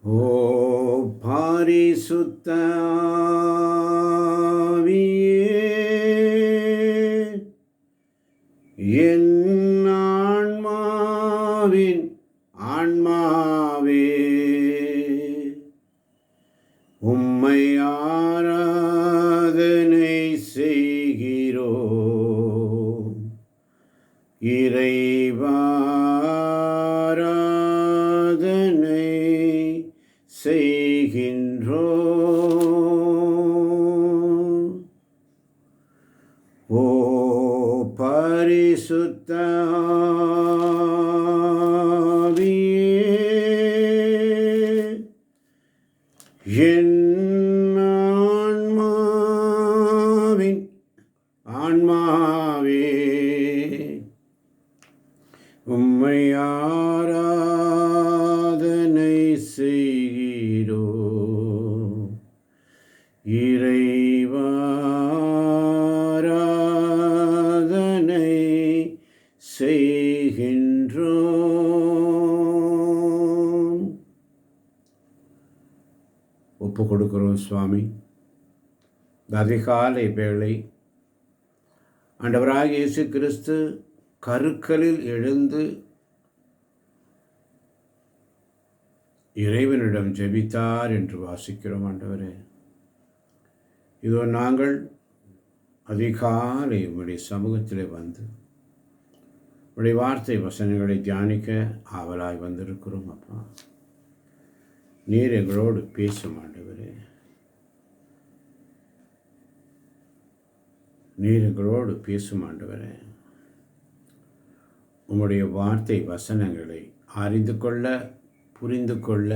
ஓ பரிசுத்த ஆவியே, என் ஆன்மாவின் ஆன்மாவே, உம்மை ஆராதனை செய்கிறோம். இறைவா ஆராதனை செய்கின்றோம். ஓ பரிசுத்த ஆவியே, என் ஆன்மாவின் ஆன்மாவே, உம்மை ஆராதனை செய்கிறோம். இறைவா ஆராதனை செய்கின்றோம். ஒப்பு கொடுக்கிறோம் சுவாமி. அதிகாலை வேளை ஆண்டவராகிய இயேசு கிறிஸ்து கருக்களில் எழுந்து இறைவனிடம் ஜெபித்தார் என்று வாசிக்கிறோம். ஆண்டவரே, இதோ நாங்கள் அதிகாலை உம்முடைய சமூகத்திலே வந்து உடைய வார்த்தை வசனங்களை தியானிக்க ஆவலாய் வந்திருக்கிறோம். அப்பா, நீர் எங்களோடு பேசும் ஆண்டவரே, நீர் எங்களோடு பேசும் ஆண்டவரே. உம்முடைய வார்த்தை வசனங்களை அறிந்து கொள்ள, புரிந்து கொள்ள,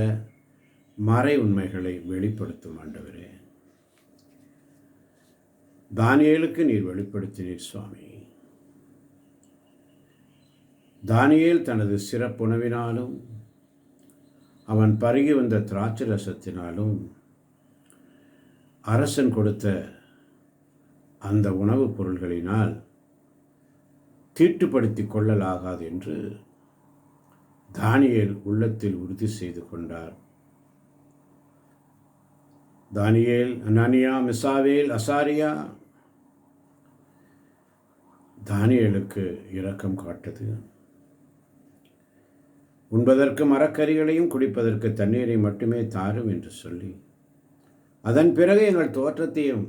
மறை உண்மைகளை வெளிப்படுத்தும் ஆண்டவரே. தானியேலுக்கு நீர் வெளிப்படுத்தினீர் சுவாமி. தானியேல் தனது சிறப்புணவினாலும் அவன் பருகி வந்த திராட்சை ரசத்தினாலும் அரசன் கொடுத்த அந்த உணவுப் பொருள்களினால் தீட்டுப்படுத்தி கொள்ளலாகாது என்று தானியேல் உள்ளத்தில் உறுதி செய்து கொண்டார். தானியேல், அனனியா, மிசாவேல், அசாரியா தானியேலுக்கு இரக்கம் காட்டது. உண்பதற்கு மரக்கறிகளையும் குடிப்பதற்கு தண்ணீரை மட்டுமே தாரும் என்று சொல்லி, அதன் பிறகு எங்கள் தோற்றத்தையும்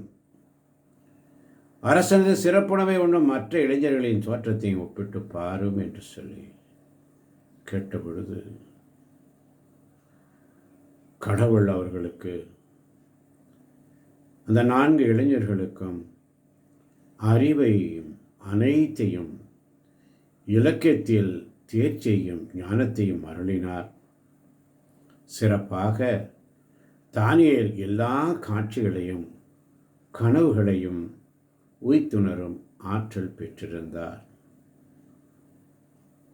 அரசனது சிறப்புணவை உண்ணும் மற்ற இளைஞர்களின் தோற்றத்தையும் ஒப்பிட்டு பாரும் என்று சொல்லி கேட்ட பொழுது, கடவுள் அவர்களுக்கு, அந்த 4 இளைஞர்களுக்கும் அறிவையும் அனைத்தையும், இலக்கியத்தில் தேர்ச்சியையும் ஞானத்தையும் அருளினார். சிறப்பாக தானியேல் எல்லா காட்சிகளையும் கனவுகளையும் உய்த்துணரும் ஆற்றல் பெற்றிருந்தார்.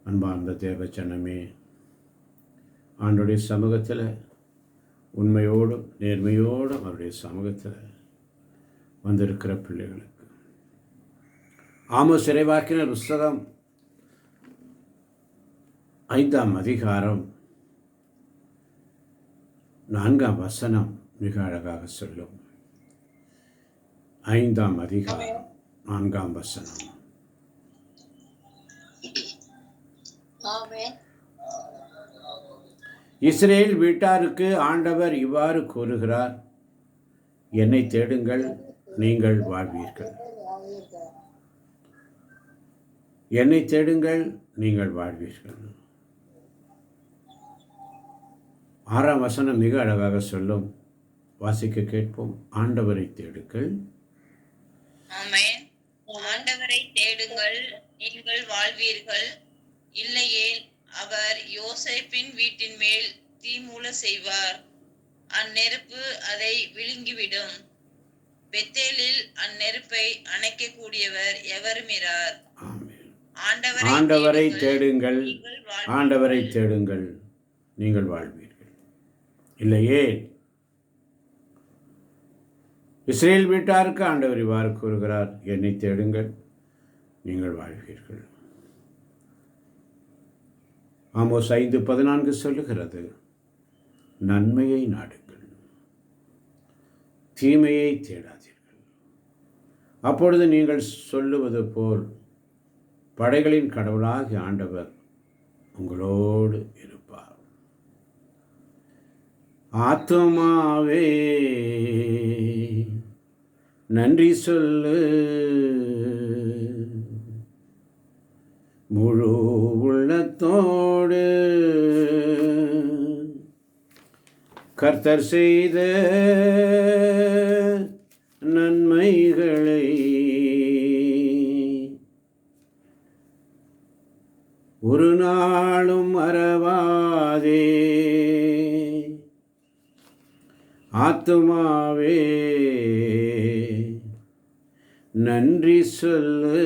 அன்பார்ந்த தேவச்சனமே, ஆண்டுடைய சமூகத்தில் உண்மையோடும் நேர்மையோடும் அவருடைய சமூகத்தில் வந்திருக்கிற பிள்ளைகளுக்கு ஆமோஸ் இறைவாக்கினர் புஸ்தகம் 5ஆம் அதிகாரம் 4ஆம் வசனம் மிக அழகாக சொல்லும். 5ஆம் அதிகாரம் 4ஆம் வசனம். இஸ்ரேல் வீட்டாருக்கு ஆண்டவர் இவ்வாறு கூறுகிறார், என்னை தேடுங்கள், நீங்கள் வாழ்வீர்கள். என்னை தேடுங்கள், நீங்கள் வாழ்வீர்கள். 6ஆம் வசனம் மிக அழகாக சொல்லும். வாசிக்க கேட்போம். ஆண்டவரை தேடுங்கள், ஆண்டவரை தேடுங்கள், நீங்கள் வாழ்வீர்கள். இல்லையே அவர் யோசேப்பின் வீட்டின் மேல் தீமூல செய்வார், அந்நெருப்பு அதை விழுங்கிவிடும். பெத்தேலில் அந்நெருப்பை அணைக்கக்கூடியவர் எவருமிரார். ஆண்டவரை தேடுங்கள், ஆண்டவரை தேடுங்கள், நீங்கள் வாழ்வீர்கள். இல்லையே இஸ்ரேல் வீட்டாருக்கு ஆண்டவர் இவ்வாறு கூறுகிறார், என்னை தேடுங்கள், நீங்கள் வாழ்வீர்கள். ஆமோஸ் 5:14 சொல்லுகிறது, நன்மையை நாடுங்கள், தீமையை தேடாதீர்கள். அப்பொழுது நீங்கள் சொல்லுவது போல் படைகளின் கடவுளாகிய ஆண்டவர் உங்களோடு இருப்பார். ஆத்துமாவே நன்றி சொல்லு, முழு உள்ளத்தோடு கர்த்தர் செய்த நன்மைகளை ஒரு நாளும் மறவாதே. ஆத்துமாவே நன்றி சொல்லு,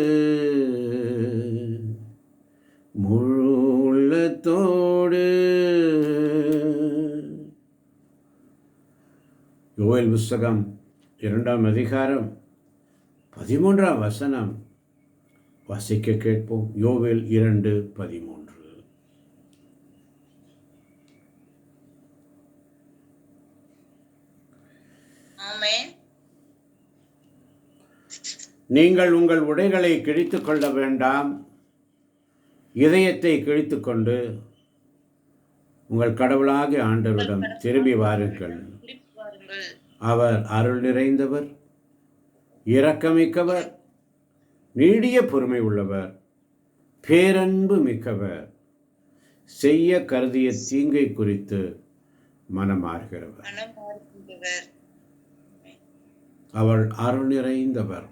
முழு உள்ளத்தோடு. யோவேல் புஸ்தகம் 2ஆம் அதிகாரம் 13ஆம் வசனம் வாசிக்க கேட்போம். யோவேல் 2:13. ஆமென். நீங்கள் உங்கள் உடைகளை கிழித்துக் கொள்ள வேண்டாம், இதயத்தை கிழித்துக்கொண்டு உங்கள் கடவுளாகிய ஆண்டவரிடம் திரும்பி வாருங்கள். அவர் அருள் நிறைந்தவர், இரக்கமிக்கவர், நீடிய பொறுமை உள்ளவர், பேரன்பு மிக்கவர், செய்ய கருதிய தீங்கை குறித்து மனமாறுகிறவர். அவர் அருள் நிறைந்தவர்,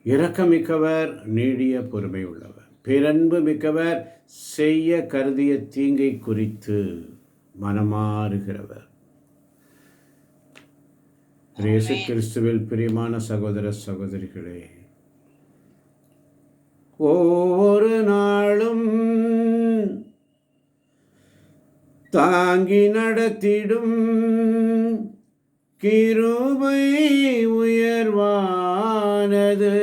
இரக்கமிக்கவர், நீடிய பொறுமை உள்ளவர், பேரன்பு மிக்கவர், செய்ய கருதிய தீங்கை குறித்து மனமாறுகிறவர். இயேசு கிறிஸ்துவில் பிரியமான சகோதர சகோதரிகளே, ஒவ்வொரு நாளும் தாங்கி நடத்திடும் கிருபை உயர்வானது,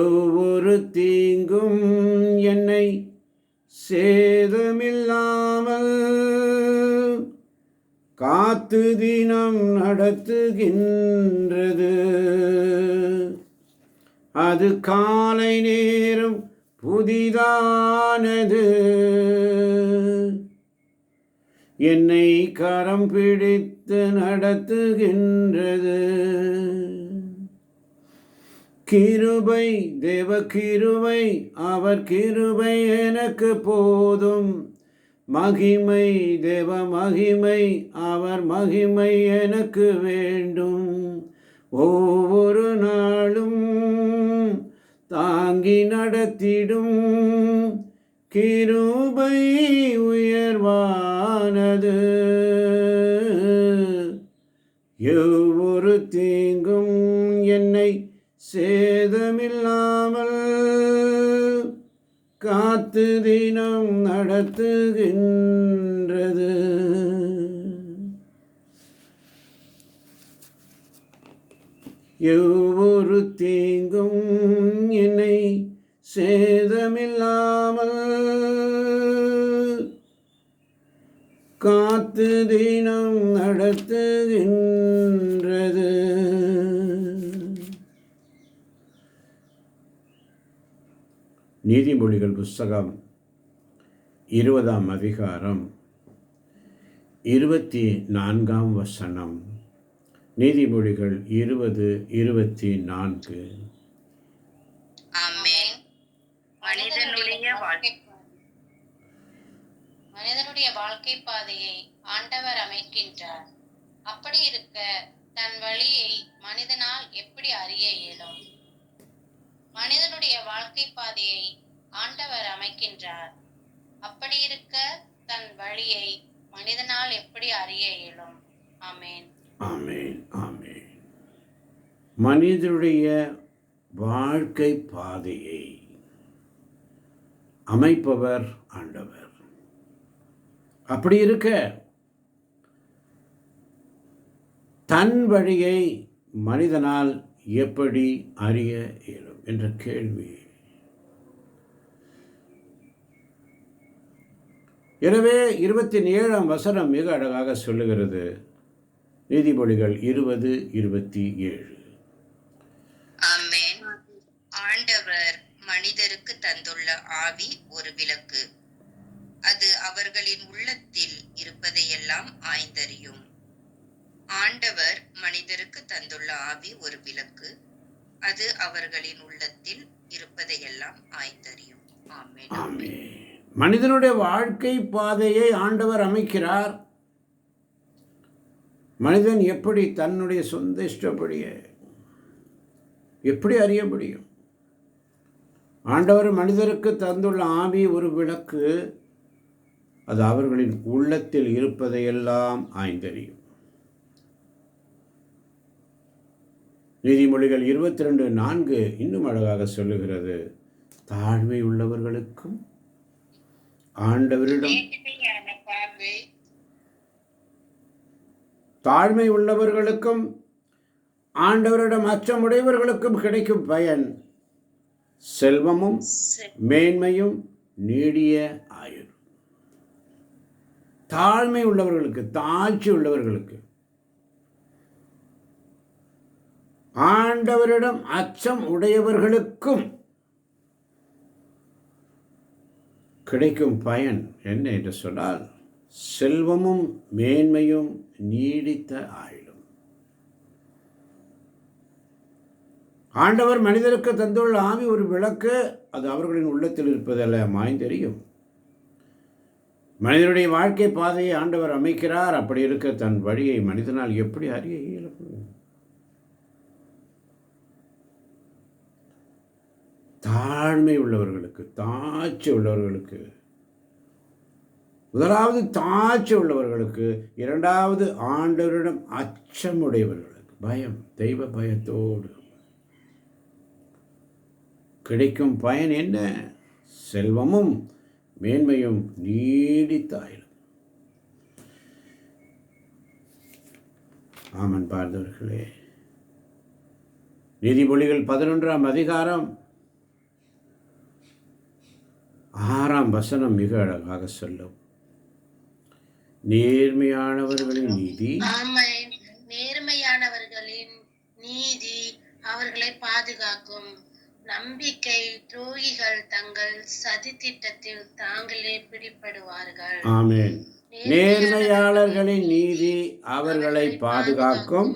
ஒவ்வொரு தீங்கும் என்னை சேதமில்லாமல் காத்து தினம் நடத்துகின்றது. அது காலை நேரம் புதிதானது, என்னை கரம் பிடித்து நடத்துகின்றது. கிருபை, தேவ கிருபை, அவர் கிருபை எனக்கு போதும். மகிமை, தேவ மகிமை, அவர் மகிமை எனக்கு வேண்டும். ஒவ்வொரு நாளும் தாங்கி நடத்திடும் கிருபை உயர்வானது, ஒவ்வொரு தீங்கும் என்னை சேதமில்லாமல் காத்து தினம் நடத்துகின்றது. ஒவ்வொரு தீங்கும் என்னை சேதமில்லாமல் காத்து தினம் நடத்துகின்றது. நீதிமொழிகள் புஸ்தகம் 20ஆம் அதிகாரம் 24ஆம் வசனம். நீதிமொழிகள் 20:24. ஆமென். மனிதனுடைய வாழ்க்கை பாதையை ஆண்டவர் அமைக்கின்றார். அப்படி இருக்க தன் வழியை மனிதனால் எப்படி அறிய இயலும்? மனிதனுடைய வாழ்க்கை பாதையை ஆண்டவர் அமைக்கின்றார். அப்படி இருக்க தன் வழியை மனிதனால் எப்படி அறிய இயலும்? ஆமென். ஆமென். ஆமென். மனிதனுடைய வாழ்க்கை பாதையை அமைப்பவர் ஆண்டவர். அப்படி இருக்க தன் வழியை மனிதனால் எப்படி அறிய இயலும் என்ற கேள்வி எனவே 27ஆம் வசனம் மிக அழகாக சொல்லுகிறது. நீதிமொழிகள் 20:27. ஆமென். ஆண்டவர் மனிதருக்கு தந்துள்ள ஆவி ஒரு விளக்கு, அது அவர்களின் உள்ளத்தில் இருப்பதையெல்லாம் ஆய்ந்தறியும். ஆண்டவர் மனிதருக்கு தந்துள்ள ஆவி ஒரு விளக்கு, அது அவர்களின் உள்ளத்தில் இருப்பதையெல்லாம் ஆய்ந்தறியும். ஆமென். ஆமென். மனிதனுடைய வாழ்க்கை பாதையை ஆண்டவர் அமைக்கிறார். மனிதன் எப்படி தன்னுடைய சொந்த இஷ்டப்படியே எப்படி அறிய முடியும்? ஆண்டவர் மனிதருக்கு தந்துள்ள ஆவி ஒரு விளக்கு, அது அவர்களின் உள்ளத்தில் இருப்பதையெல்லாம் ஆய்ந்தறியும். நீதிமொழிகள் 22:4 இன்னும் அழகாக சொல்லுகிறது. தாழ்மை உள்ளவர்களுக்கும் ஆண்டவரிடம் தாழ்மை உள்ளவர்களுக்கும் ஆண்டவரிடம் அச்சமுடையவர்களுக்கும் கிடைக்கும் பயன் செல்வமும் மேன்மையும் நீடிய ஆயுள். தாழ்மை உள்ளவர்களுக்கு, தாழ்ச்சி உள்ளவர்களுக்கு, ஆண்டவரிடம் அச்சம் உடையவர்களுக்கும் கிடைக்கும் பயன் என்ன என்று சொன்னால் செல்வமும் மேன்மையும் நீடித்த ஆயுளும். ஆண்டவர் மனிதருக்கு தந்துள்ள ஆவி ஒரு விளக்கு, அது அவர்களின் உள்ளத்தில் இருப்பதல்ல மாய்ந்தெரியும். மனிதனுடைய வாழ்க்கை பாதையை ஆண்டவர் அமைக்கிறார். அப்படி இருக்க தன் வழியை மனிதனால் எப்படி அறிய இயலும்? தாழ்மை உள்ளவர்களுக்கு, தாழ்ச்சி உள்ளவர்களுக்கு, முதலாவது தாழ்ச்சி உள்ளவர்களுக்கு, இரண்டாவது ஆண்டவரிடம் அச்சமுடையவர்களுக்கு, பயம், தெய்வ பயத்தோடு கிடைக்கும் பயன் என்ன? செல்வமும் மேன்மையும் நீடித்த ஆயுளும். ஆமன் பார்த்தவர்களே, நீதிமொழிகள் 11ஆம் அதிகாரம் 6ஆம் வசனம் மிக அழகாக சொல்லும். நேர்மையானவர்களின் நீதி நேர்மையானவர்களின் நீதி அவர்களை பாதுகாக்கும். நம்பிக்கை துரோகிகள் தங்கள் சதி திட்டத்தில் தாங்களே பிடிபடுவார்கள். ஆமென். நேர்மையாளர்களின் நீதி அவர்களை பாதுகாக்கும்.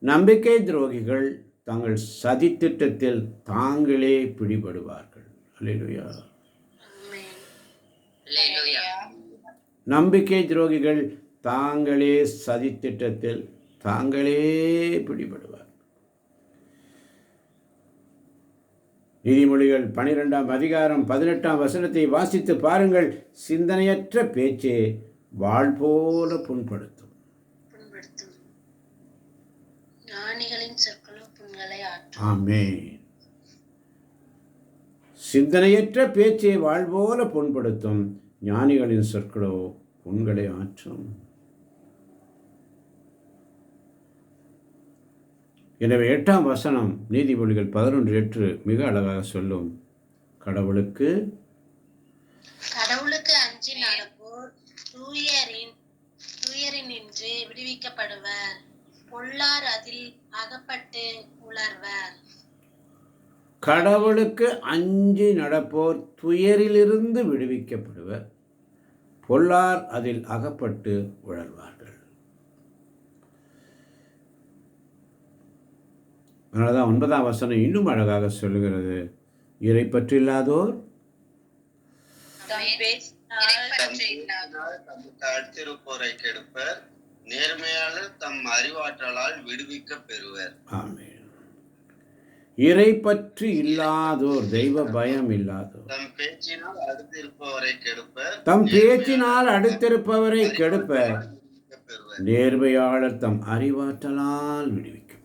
நம்பிக்கை துரோகிகள் தங்கள் சதி திட்டத்தில் தாங்களே பிடிபடுவார்கள். அல்லேலூயா. நம்பிக்கை துரோகிகள் தாங்களே சதி திட்டத்தில் தாங்களே பிடிபடுவார். நீதிமொழிகள் 12ஆம் அதிகாரம் 18ஆம் வசனத்தை வாசித்து பாருங்கள். சிந்தனையற்ற பேச்சே வாள் போல புண்படுத்தும். ஞானிகளின் சொற்களோ புண்களை ஆற்றும். ஆமென். சிந்தனையற்ற பேச்சை வாள் போல புண்படுத்தும், ஞானிகளின் சொற்களோ புண்களை ஆற்றும். எனவே 8ஆம் வசனம் நீதிமொழிகள் 11:8 மிக அழகாக சொல்லும். கடவுளுக்கு அஞ்சி நடப்போர் தூயரினின்று விடுவிக்கப்படுவர். பொல்லார் அதில் அகப்பட்டு உலர்வர். கடவுளுக்கு அஞ்சி நடப்போர் துயரிலிருந்து விடுவிக்கப்படுவர், பொல்லார் அதில் அகப்பட்டு உழல்வார்கள். அதனால்தான் 9ஆம் வசனம் இன்னும் அழகாக சொல்லுகிறது. இறை பற்றில்லாதோர் அடுத்திருப்போரை கெடுப்பர், நேர்மையாளர் தம் அறிவாற்றலால் விடுவிக்க பெறுவர். ஆமென். இறை பற்றி இல்லாதோர், தெய்வ பயம் இல்லாதோர், தம் பேச்சினால் அடுத்திருப்பவரை கெடுப்பர், நேர்மையாளர் தம் அறிவாற்றலால் விடுவிக்கப்படும்.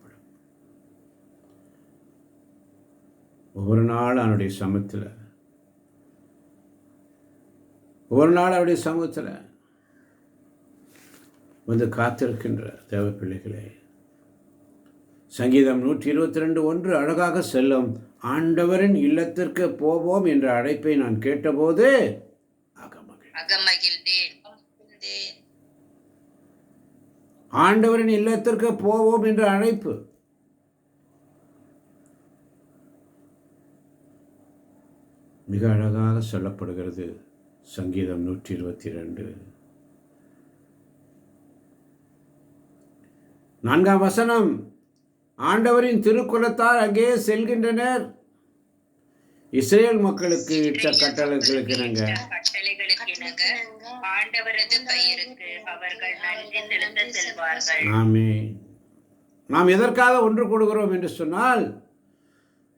ஒவ்வொரு நாள் அவனுடைய சமூகத்தில் வந்து காத்திருக்கின்ற தேவ பிள்ளைகளே, சங்கீதம் 122:1 அழகாக செல்லும். ஆண்டவரின் இல்லத்திற்கு போவோம் என்ற அழைப்பை நான் கேட்டபோது அகமகிழ்ந்தேன். ஆண்டவரின் இல்லத்திற்கு போவோம் என்ற அழைப்பு. மிக அழகாக சொல்லப்படுகிறது. சங்கீதம் 122 4ஆம் வசனம். ஆண்டவரின் திருக்குலத்தார் அங்கே செல்கின்றனர். இஸ்ரேல் மக்களுக்கு இட்ட கட்டளைகளுக்கு இணங்க ஆண்டவரது பெயருக்கு அவர்கள் நன்றி செலுத்த செல்வார்கள். ஆமென். நாம் எதற்காக ஒன்று கூடுகிறோம் என்று சொன்னால்,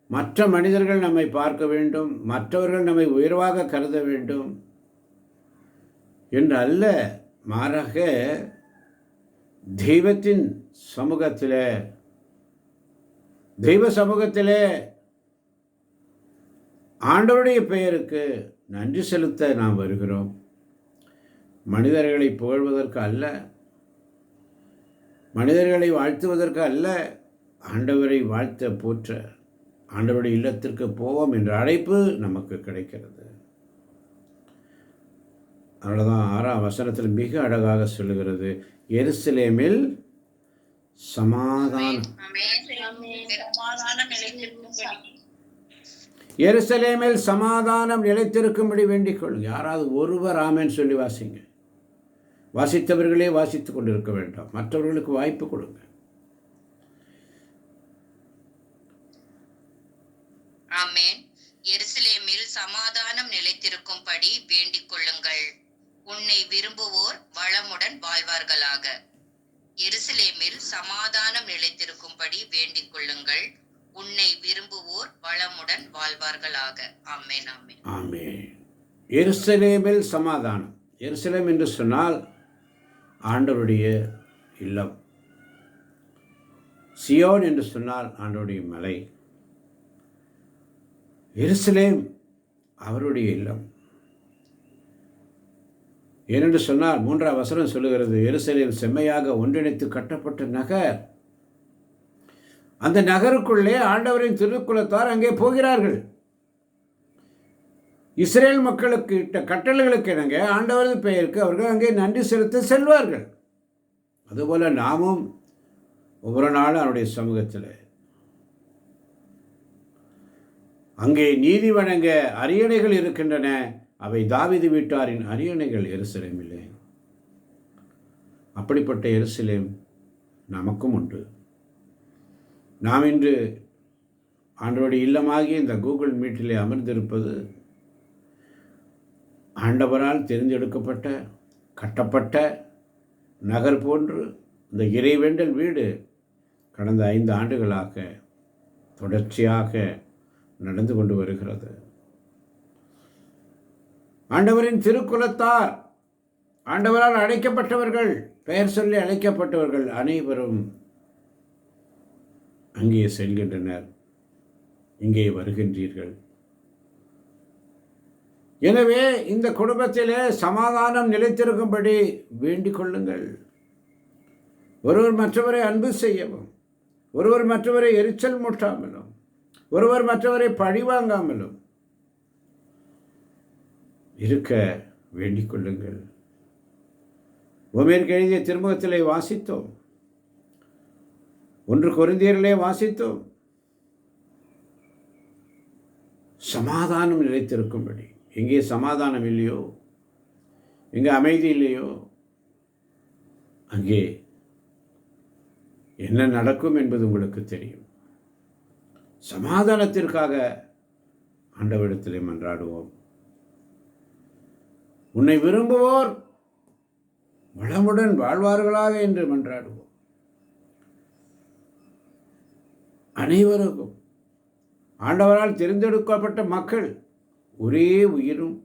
மற்ற மனிதர்கள் நம்மை பார்க்க வேண்டும், மற்றவர்கள் நம்மை உயர்வாக கருத வேண்டும் என்று அல்ல, மாறாக தெய்வத்தின் சமூகத்திலே, தெய்வ சமூகத்திலே ஆண்டவருடைய பெயருக்கு நன்றி செலுத்த நாம் வருகிறோம். மனிதர்களை புகழ்வதற்கு அல்ல, மனிதர்களை வாழ்த்துவதற்கு அல்ல, ஆண்டவரை வாழ்த்த போற்ற ஆண்டவருடைய இல்லத்திற்கு போவோம் என்ற அழைப்பு நமக்கு கிடைக்கிறது. அதனால்தான் 6ஆம் வசனத்தில் மிக அழகாக சொல்லுகிறது, எருசலேமில் சமாதானம். எருசலேமில் சமாதானம் நிலைத்திருக்கும்படி வேண்டிக் கொள்ளுங்க. யாராவது ஒருவர் ஆமென் சொல்லி வாசிங்க. வாசித்தவர்களே வாசித்துக் கொண்டிருக்க வேண்டாம், மற்றவர்களுக்கு வாய்ப்பு கொடுங்க. ஆமென். எருசலேமில் சமாதானம் நிலைத்திருக்கும்படி வேண்டிக் கொள்ளுங்கள். உன்னை விரும்புவோர் வளமுடன் வாழ்வார்களாக. எருசலேமில் சமாதானம் நிலைத்திருக்கும்படி வேண்டிக் கொள்ளுங்கள். உன்னை விரும்புவோர் வளமுடன் வாழ்வார்களாக. ஆமென். ஆமென். ஆமென். எருசலேமில் சமாதானம். எருசலேம் என்று சொன்னால் ஆண்டவருடைய இல்லம். சியோன் என்று சொன்னால் ஆண்டவருடைய மலை. எருசலேம் அவருடைய இல்லம். ஏனென்று சொன்னால் 3ஆம் வசனம் சொல்லுகிறது, எருசலேம் செம்மையாக ஒன்றிணைத்து கட்டப்பட்ட நகர். அந்த நகருக்குள்ளே ஆண்டவரின் திருக்குலத்தார் அங்கே போகிறார்கள். இஸ்ரேல் மக்களுக்கு இட்ட கட்டளைகளுக்கு இணங்க ஆண்டவரது பெயருக்கு அவர்கள் அங்கே நன்றி செலுத்த செல்வார்கள். அதுபோல நாமும் ஒவ்வொரு நாளும் அவருடைய சமூகத்தில் அங்கே நீதி வழங்க அரியணைகள் இருக்கின்றன. அவை தாவீது வீட்டாரின் அரியணைகள் எருசலேமிலே. அப்படிப்பட்ட எருசலேம் நமக்கும் உண்டு. நாம் இன்று ஆண்டவருடைய இல்லமாகிய இந்த கூகுள் மீட்டிலே அமர்ந்திருப்பது ஆண்டவரால் தெரிந்தெடுக்கப்பட்ட கட்டப்பட்ட நகர் போன்று இந்த இறைவேண்டல் வீடு கடந்த 5 ஆண்டுகளாக தொடர்ச்சியாக நடந்து கொண்டு வருகிறது. ஆண்டவரின் திருக்குலத்தார், ஆண்டவரால் அழைக்கப்பட்டவர்கள், பெயர் சொல்லி அழைக்கப்பட்டவர்கள் அனைவரும் அங்கே செல்கின்றனர். இங்கே வருகின்றீர்கள். எனவே இந்த குடும்பத்திலே சமாதானம் நிலைத்திருக்கும்படி வேண்டிக் கொள்ளுங்கள். ஒருவர் மற்றவரை அன்பு செய்யவும், ஒருவர் மற்றவரை எரிச்சல் மூட்டாமலும், ஒருவர் மற்றவரை பழிவாங்காமலும் இருக்க வேண்டிக் கொள்ளுங்கள். ரோமேயருக்கு எழுதிய திருமுகத்திலே வாசித்தோம், 1 கொரிந்தியரிலே வாசித்தோம், சமாதானம் நிலைத்திருக்கும்படி. எங்கே சமாதானம் இல்லையோ, எங்கே அமைதி இல்லையோ, அங்கே என்ன நடக்கும் என்பது உங்களுக்கு தெரியும். சமாதானத்திற்காக ஆண்டவரிடத்திலே மன்றாடுவோம். உன்னை விரும்புவோர் வளமுடன் வாழ்வார்களாக என்று மன்றாடுவோம். அனைவருக்கும் ஆண்டவரால் தெரிந்தெடுக்கப்பட்ட மக்கள் ஒரே உயிரும்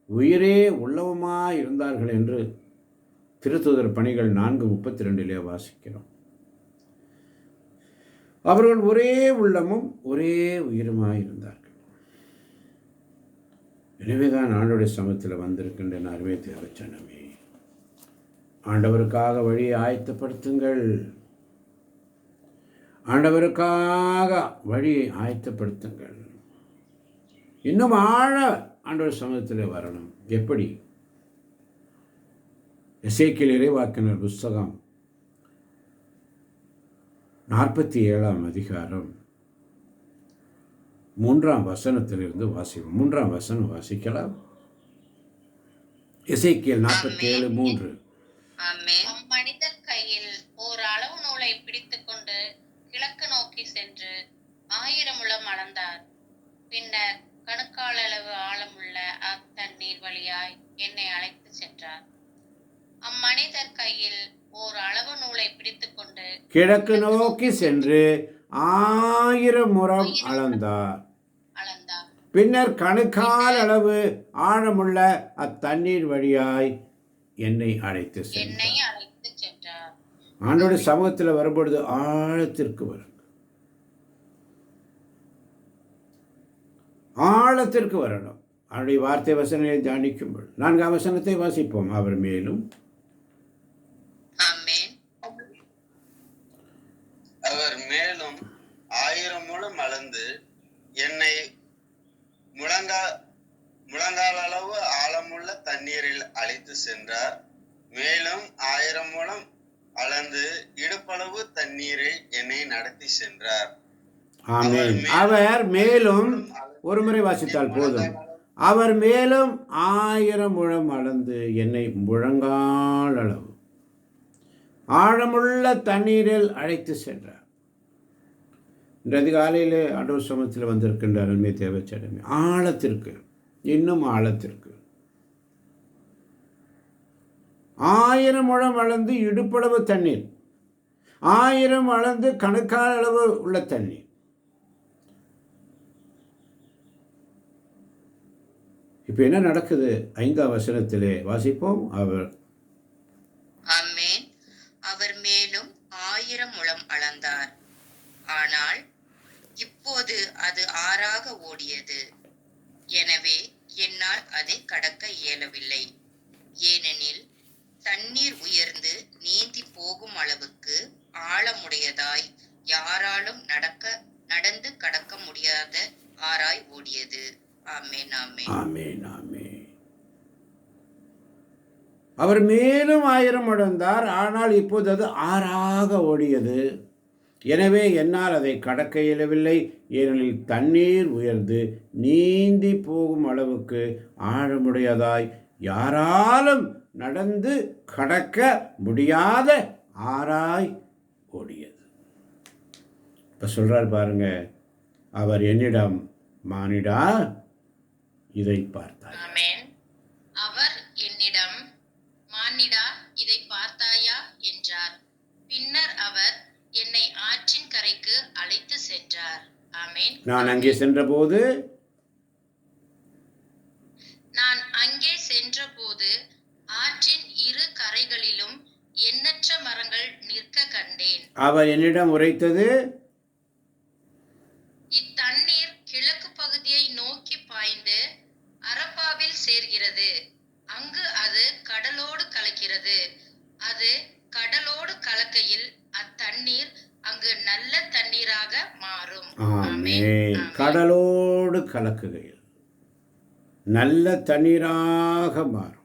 உயிரே உள்ளவுமாய் இருந்தார்கள் என்று திருத்தூதர் பணிகள் 4:32 வாசிக்கிறோம். அவர்கள் ஒரே உள்ளமும் ஒரே உயிருமாய் இருந்தார்கள். எனவேதான் ஆண்டவருடைய சமூகத்தில் வந்திருக்கின்ற அருமை தேவச்சனமே, ஆண்டவருக்காக வழியை ஆயத்தப்படுத்துங்கள். ஆண்டவருக்காக வழியை ஆயத்தப்படுத்துங்கள். இன்னும் ஆழ ஆண்டவர் சமூகத்தில் வரணும். எப்படி? எசேக்கியேல் இறைவாக்கினர் புஸ்தகம் 47ஆம் அதிகாரம் 3ஆம் வசனத்திலிருந்து வாசிப்போம். 3ஆம் வசனம் வாசிக்கலாம். எசேக்கியேல் 47:3. ஆமென். அம்மனிதன் கையில் ஓர் அளவு நூலை பிடித்துக்கொண்டு கிழக்கு நோக்கி சென்று 1000 முழம் அளந்தார். பின்னர் கணுக்காலளவு ஆழமுள்ள அத்தண்ணீர் வழியாய் என்னை அழைத்து சென்றார். அம்மனிதர் கையில் ஓர் அளவு நூலை பிடித்துக்கொண்டு கிழக்கு நோக்கி சென்று 1000 முழம் அளந்தார். பின்னர் கணுக்கால் அளவு ஆழமுள்ள அத்தண்ணீர் வழியாய் என்னை அழைத்து சென்றார். ஆண்டோட சமூகத்தில் வரும்பொழுது ஆழத்திற்கு வருங்க. ஆழத்திற்கு வரணும். அவருடைய வார்த்தை வசனங்களை தியானிக்கும்போது 4ஆம் வசனத்தை வாசிப்போம். அவர் மேலும் அவர் மேலும் 1000 முழம் அளந்து என்னை முழங்கால் அளவு ஆழமுள்ள தண்ணீரில் அழைத்து சென்றார். மேலும் 1000 முழம் அளந்து இடுப்பளவு தண்ணீரில் என்னை நடத்தி சென்றார். ஆமென். அவர் மேலும் ஒரு முறை வாசித்தால் போதும். அவர் மேலும் 1000 முழம் அளந்து என்னை முழங்கால் அளவு ஆழமுள்ள தண்ணீரில் அழைத்து சென்றார். இன்று அதிகாலையில் ஆண்டவர் சமூகத்தில் வந்திருக்கின்ற அருமை தேவச்சடமே, ஆழத்திற்கு, இன்னும் ஆழத்திற்கு 1000 முழம் அளந்து இடுப்பளவு தண்ணீர், 1000 அளந்து கணுக்கால் அளவு உள்ள தண்ணீர். இப்ப என்ன நடக்குது? 5ஆம் வசனத்திலே வாசிப்போம். அவர் மேலும் 1000 முழம் அளந்தார். ஆனால் இப்போது அது ஆறாக ஓடியது. எனவே என்னால் அதை கடக்க இயலவில்லை. ஏனெனில் தண்ணீர் உயர்ந்து நீந்தி போகும் அளவுக்கு ஆழமுடையதாய் யாராலும் நடந்து கடக்க முடியாத ஆறாய் ஓடியது. ஆமென், ஆமென். ஆமென், ஆமென். அவர் மேலும் 1000 அளந்தார். ஆனால் இப்போது அது ஆறாக ஓடியது. எனவே என்னால் அதை கடக்க இயலவில்லை. ஏனெனில் தண்ணீர் உயர்ந்து நீந்தி போகும் அளவுக்கு ஆழமுடையதாய் யாராலும் நடந்து கடக்க முடியாத ஆறாய் ஓடியது. இப்ப சொல்றார் பாருங்க, அவர் என்னிடம், மானிடா இதை பார்த்தாய். அவர் என்னிடம், மானிடா இதை பார்த்தாயா என்றார். பின்னர் அவர் என்னை ஆற்றின் கரைக்கு அழைத்து சென்றார். ஆமென். நான் அங்கே சென்றபோது ஆற்றின் இரு கரைகளிலும் எண்ணற்ற மரங்கள் நிற்க கண்டேன். அவர் என்னிடம் உரைத்தது, இத்தண்ணீர் கிழக்கு பகுதியை நோக்கி பாய்ந்து அரப்பாவில் சேர்கிறது. அங்கு அது கடலோடு கலக்கிறது. அது கடலோடு கலக்கையில் அத்தண்ணீர் அங்கு நல்ல தண்ணீராக மாறும். ஆமென். கடலோடு கலக்குகையில் நல்ல தண்ணீராக மாறும்.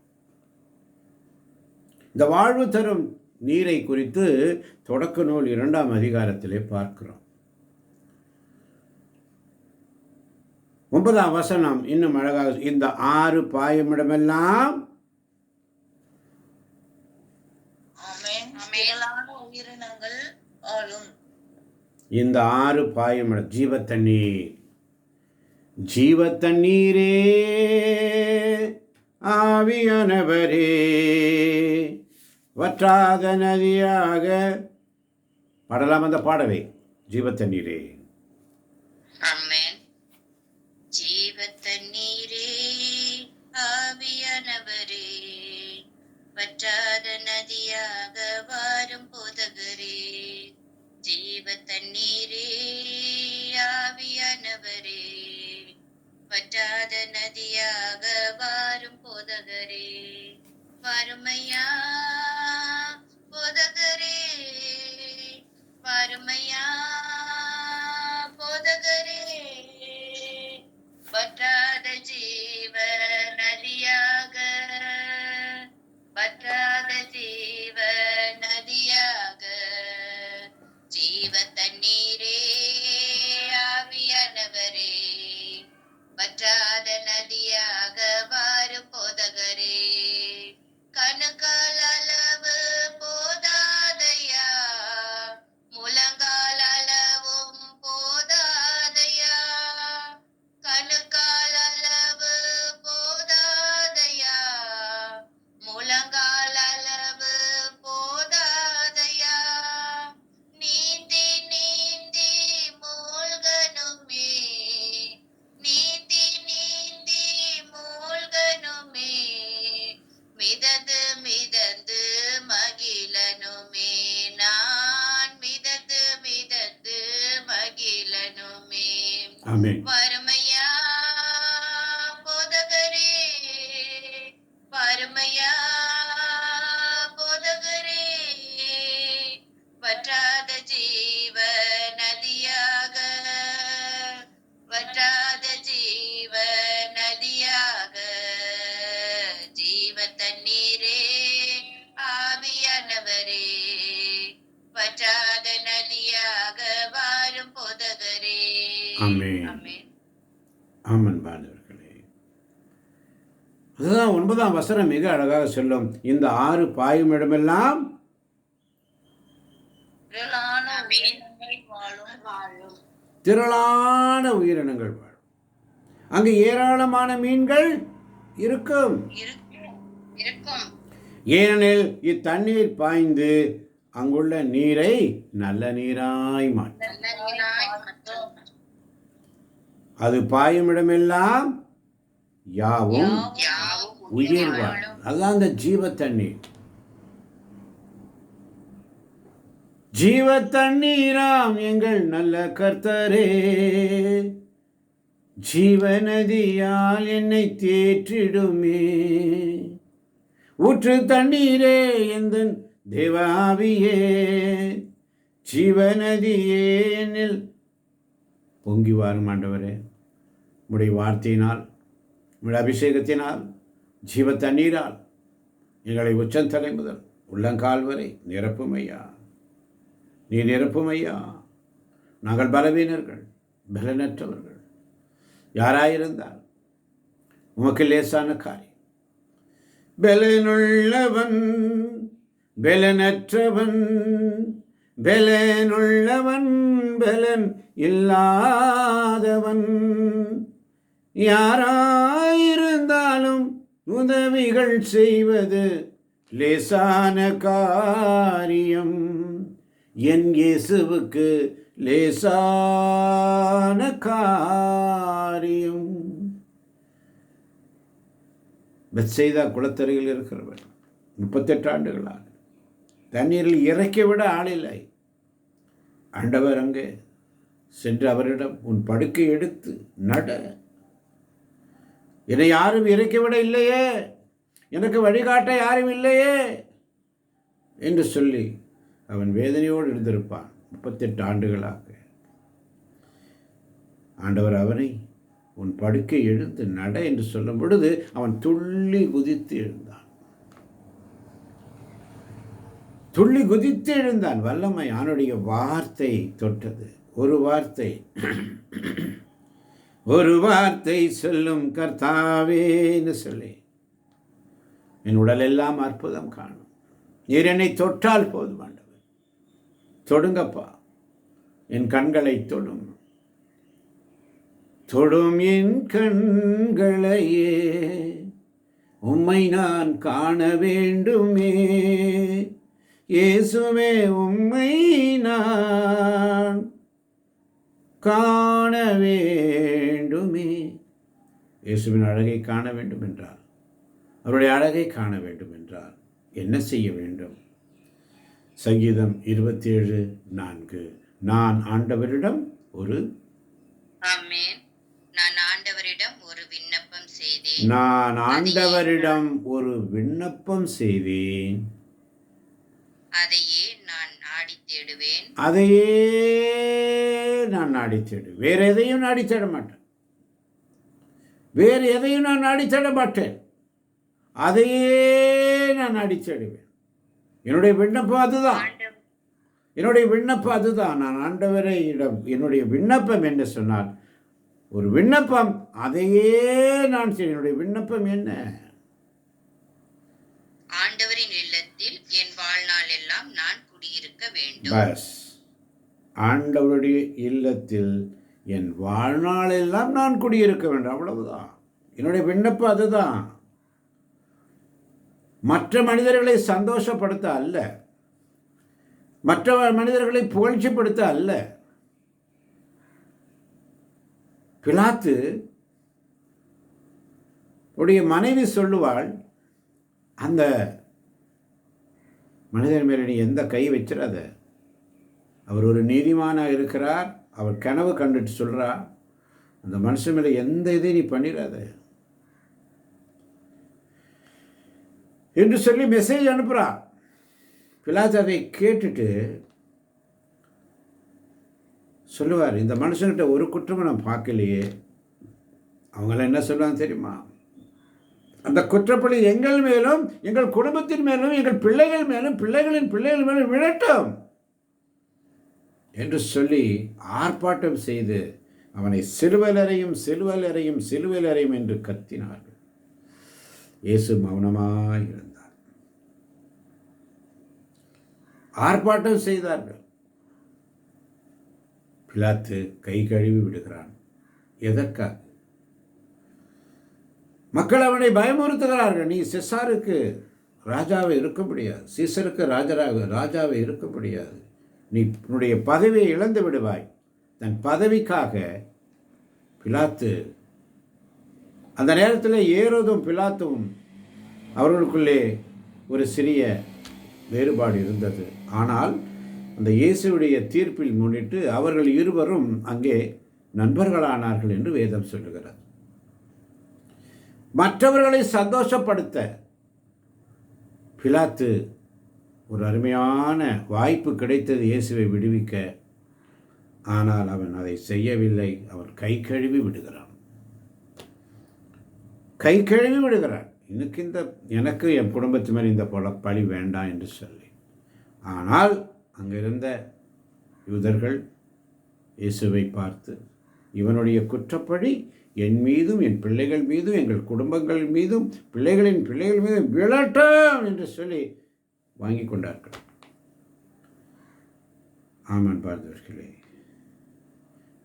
இந்த வாழ்வு தரும் நீரை குறித்து தொடக்க நூல் 2ஆம் அதிகாரத்திலே பார்க்கிறோம். 9ஆம் வசனம் இன்னும் அழகாக, இந்த ஆறு பாயுமிடமெல்லாம் உயிரினங்கள் ஆளும். இந்த ஆறு பாயுமிடம் ஜீவத்தண்ணீர், ஜீவத்தண்ணீரே ஆவியானவரே வற்றாத நதியாக பாடலாம். அந்த பாடலை, ஜீவத்தண்ணீரே. ஆமென். ஜீவத்தண்ணீரே ஆவியானவரே வற்றாத நதியாக வாரும் போதகரே. ஜீவத்தண்ணீரே ஆவியானவரே வற்றாத நதியாக வாரும் போதகரே. வறுமையா போதகரே, வறுமையா போதகரே, வற்றாத ஜீவ நதியாக, வற்றாத ஜீவ நதியாக, ஜீவ ஆமென். வறுமையா போதகரே, வறுமையா போதகரே, வற்றாத ஜீவ நதியாக, வற்றாத ஜீவ நதியாக, ஜீவ தண்ணீரே ஆவியானவரே, வற்றாத நதியாக வாரும் போதகரே. ஆமென். ஆமென். ஆமன் பாண்டவர்களே, அதுதான் 9ஆம் வசனம் மிக அழகாக சொல்லும். இந்த ஆறு பாயும் இடமெல்லாம் திரளான உயிரினங்கள் வாழும். திரளான உயிரினங்கள் வாழும். அங்கு ஏராளமான மீன்கள் இருக்கும். இருக்கும். ஏனெனில் இத்தண்ணீர் பாய்ந்து அங்குள்ள நீரை நல்ல நீராய் மாற்றும். நல்ல நீராய் மாற்றும். அது பாயும் இடமெல்லாம் யாவும் யாவும் உயிர் வாழும். அதுதான் அந்த ஜீவ தண்ணீர். ஜீவ தண்ணீராம் எங்கள் நல்ல கர்த்தரே, ஜீவநதியால் என்னை தேற்றிடுமே. ஊற்று தண்ணீரே எந்தன் தேவாவியே, ஜீவநதியே என்னில் பொங்கி வாரும் ஆண்டவரே. உம்முடைய வார்த்தையினால், உம்முடைய அபிஷேகத்தினால், ஜீவ தண்ணீரால் எங்களை உச்சந்தலை முதல் உள்ளங்கால் வரை நிரப்பும் ஐயா. நீ நிரப்பும் ஐயா. நாங்கள் பலவீனர்கள், பலனற்றவர்கள். யாராயிருந்தால் உமக்கு லேசான காரியம். பலனுள்ளவன் பலனற்றவன், பலனுள்ளவன் பலன் இல்லாதவன், யாராயிருந்தாலும் உதவிகள் செய்வது லேசான காரியம். என் இயேசுவுக்கு லேசான காரியம். பெத்சைதா குளத்தருகில் இருக்கிறவர் 38 ஆண்டுகளாக தண்ணீரில் இறக்கி விட ஆளில்லை. ஆண்டவர் அங்கே சென்று அவரிடம், உன் படுக்கை எடுத்து நட, என்னை யாரும் இறக்கிவிட இல்லையே, எனக்கு வழிகாட்ட யாரும் இல்லையே என்று சொல்லி அவன் வேதனையோடு இருந்திருப்பான் 38 ஆண்டுகளாக. ஆண்டவர் அவனை, உன் படுக்கை எழுந்து நட என்று சொல்லும் பொழுது அவன் துள்ளி குதித்து எழுந்தான். துள்ளி குதித்து எழுந்தான். வல்லமை அவனுடைய வார்த்தை தொட்டது. ஒரு வார்த்தை, ஒரு வார்த்தை சொல்லும் கர்த்தாவேன்னு சொல்லி என் உடலெல்லாம் அற்புதம் காணும். நீர் என்னை தொட்டால் போதும் ஆண்டவர். தொடுங்கப்பா, என் கண்களை தொடும், தொடும் என் கண்களையே, உம்மை நான் காண வேண்டுமே. இயேசுவே, உம்மை நான் காண வேண்டுமே. இயேசுவின் அழகை காண வேண்டும் என்றால், அவருடைய அழகை காண வேண்டும் என்றால் என்ன செய்ய வேண்டும்? சங்கீதம் 27:4, நான் ஆண்டவரிடம் ஒரு ஆமென். நான் ஆண்டவரிடம் ஒரு விண்ணப்பம் செய்தேன். நான் ஆண்டவரிடம் ஒரு விண்ணப்பம் செய்தேன், அதையே நான் நாடி தேடுவேன். அதையே நான் நாடி தேடுவேன். வேற எதையும் நாடி தேட மாட்டேன். வேறு எதையும் நான் நாடி தேட மாட்டேன். அதையே நான் நாடி தேடுவேன். என்னுடைய விண்ணப்பம் அதுதான். என்னுடைய விண்ணப்பம் அதுதான். நான் ஆண்டவரை இடம் என்னுடைய விண்ணப்பம் என்று சொன்னால் ஒரு விண்ணப்பம், அதையே நான் செய்ய. என்னுடைய விண்ணப்பம் என்ன? ஆண்டவரின் இல்லத்தில் என் வாழ்நாள் எல்லாம் நான் குடியிருக்க வேண்டும். பஸ், ஆண்டவருடைய இல்லத்தில் என் வாழ்நாளெல்லாம் நான் குடியிருக்க வேண்டும். அவ்வளவுதான் என்னுடைய விண்ணப்பம். அதுதான். மற்ற மனிதர்களை சந்தோஷப்படுத்த அல்ல, மற்ற மனிதர்களை புகழ்ச்சிப்படுத்த அல்ல. பிலாத்து உடைய மனைவி சொல்லுவாள், அந்த மனிதன் மேலே நீ எந்த கை வச்சிடாத, அவர் ஒரு நீதிமானாக இருக்கிறார். அவர் கனவு கண்டுட்டு சொல்கிறா, அந்த மனுஷன் மேலே எந்த இதையும் நீ பண்ணிடாத என்று சொல்லி மெசேஜ் அனுப்புகிறான். பிலாத்து அதை கேட்டுட்டு சொல்லுவார், இந்த மனுஷன்கிட்ட ஒரு குற்றமும் நான் பார்க்கலையே. அவங்கள என்ன சொல்லுவாங்க தெரியுமா? அந்த குற்றப்பழி எங்கள் மேலும் எங்கள் குடும்பத்தின் மேலும் எங்கள் பிள்ளைகள் மேலும் பிள்ளைகளின் பிள்ளைகள் மேலும் விழட்டும் என்று சொல்லி ஆர்ப்பாட்டம் செய்து அவனை சிலுவையிலறையும் சிலுவையிலறையும் சிலுவையிலறையும் என்று கத்தினார்கள். இயேசு மௌனமாய் இருந்தார். ஆர்ப்பாட்டம் செய்தார்கள். பிலாத்து கை கழுவி விடுகிறான். எதற்காக? மக்கள் அவனை பயமுறுத்துகிறார்கள். நீ செசாருக்கு ராஜாவை இருக்க முடியாது, சீசருக்கு ராஜாவை இருக்க முடியாது, நீ உன்னுடைய பதவியை இழந்து விடுவாய். தன் பதவிக்காக பிலாத்து, அந்த நேரத்தில் ஏரோதும் பிலாத்தும் அவர்களுக்குள்ளே ஒரு சிறிய வேறுபாடு இருந்தது. ஆனால் அந்த இயேசுவுடைய தீர்ப்பில் முன்னிட்டு அவர்கள் இருவரும் அங்கே நண்பர்களானார்கள் என்று வேதம் சொல்லுகிறது. மற்றவர்களை சந்தோஷப்படுத்த பிலாத்து ஒரு அருமையான வாய்ப்பு கிடைத்தது இயேசுவை விடுவிக்க. ஆனால் அவன் அதை செய்யவில்லை. அவன் கை கழுவி விடுகிறான். கை கழுவி விடுகிறான். எனக்கு என் குடும்பத்து மேல் இந்த பழி வேண்டாம் என்று சொல்லி. ஆனால் அங்கிருந்த யூதர்கள் இயேசுவை பார்த்து, இவனுடைய குற்றப்பழி என் மீதும் என் பிள்ளைகள் மீதும் எங்கள் குடும்பங்கள் மீதும் பிள்ளைகளின் பிள்ளைகள் மீதும் விழட்டும் என்று சொல்லி வாங்கி கொண்டார்கள். ஆமான் பார்த்தவர்களே,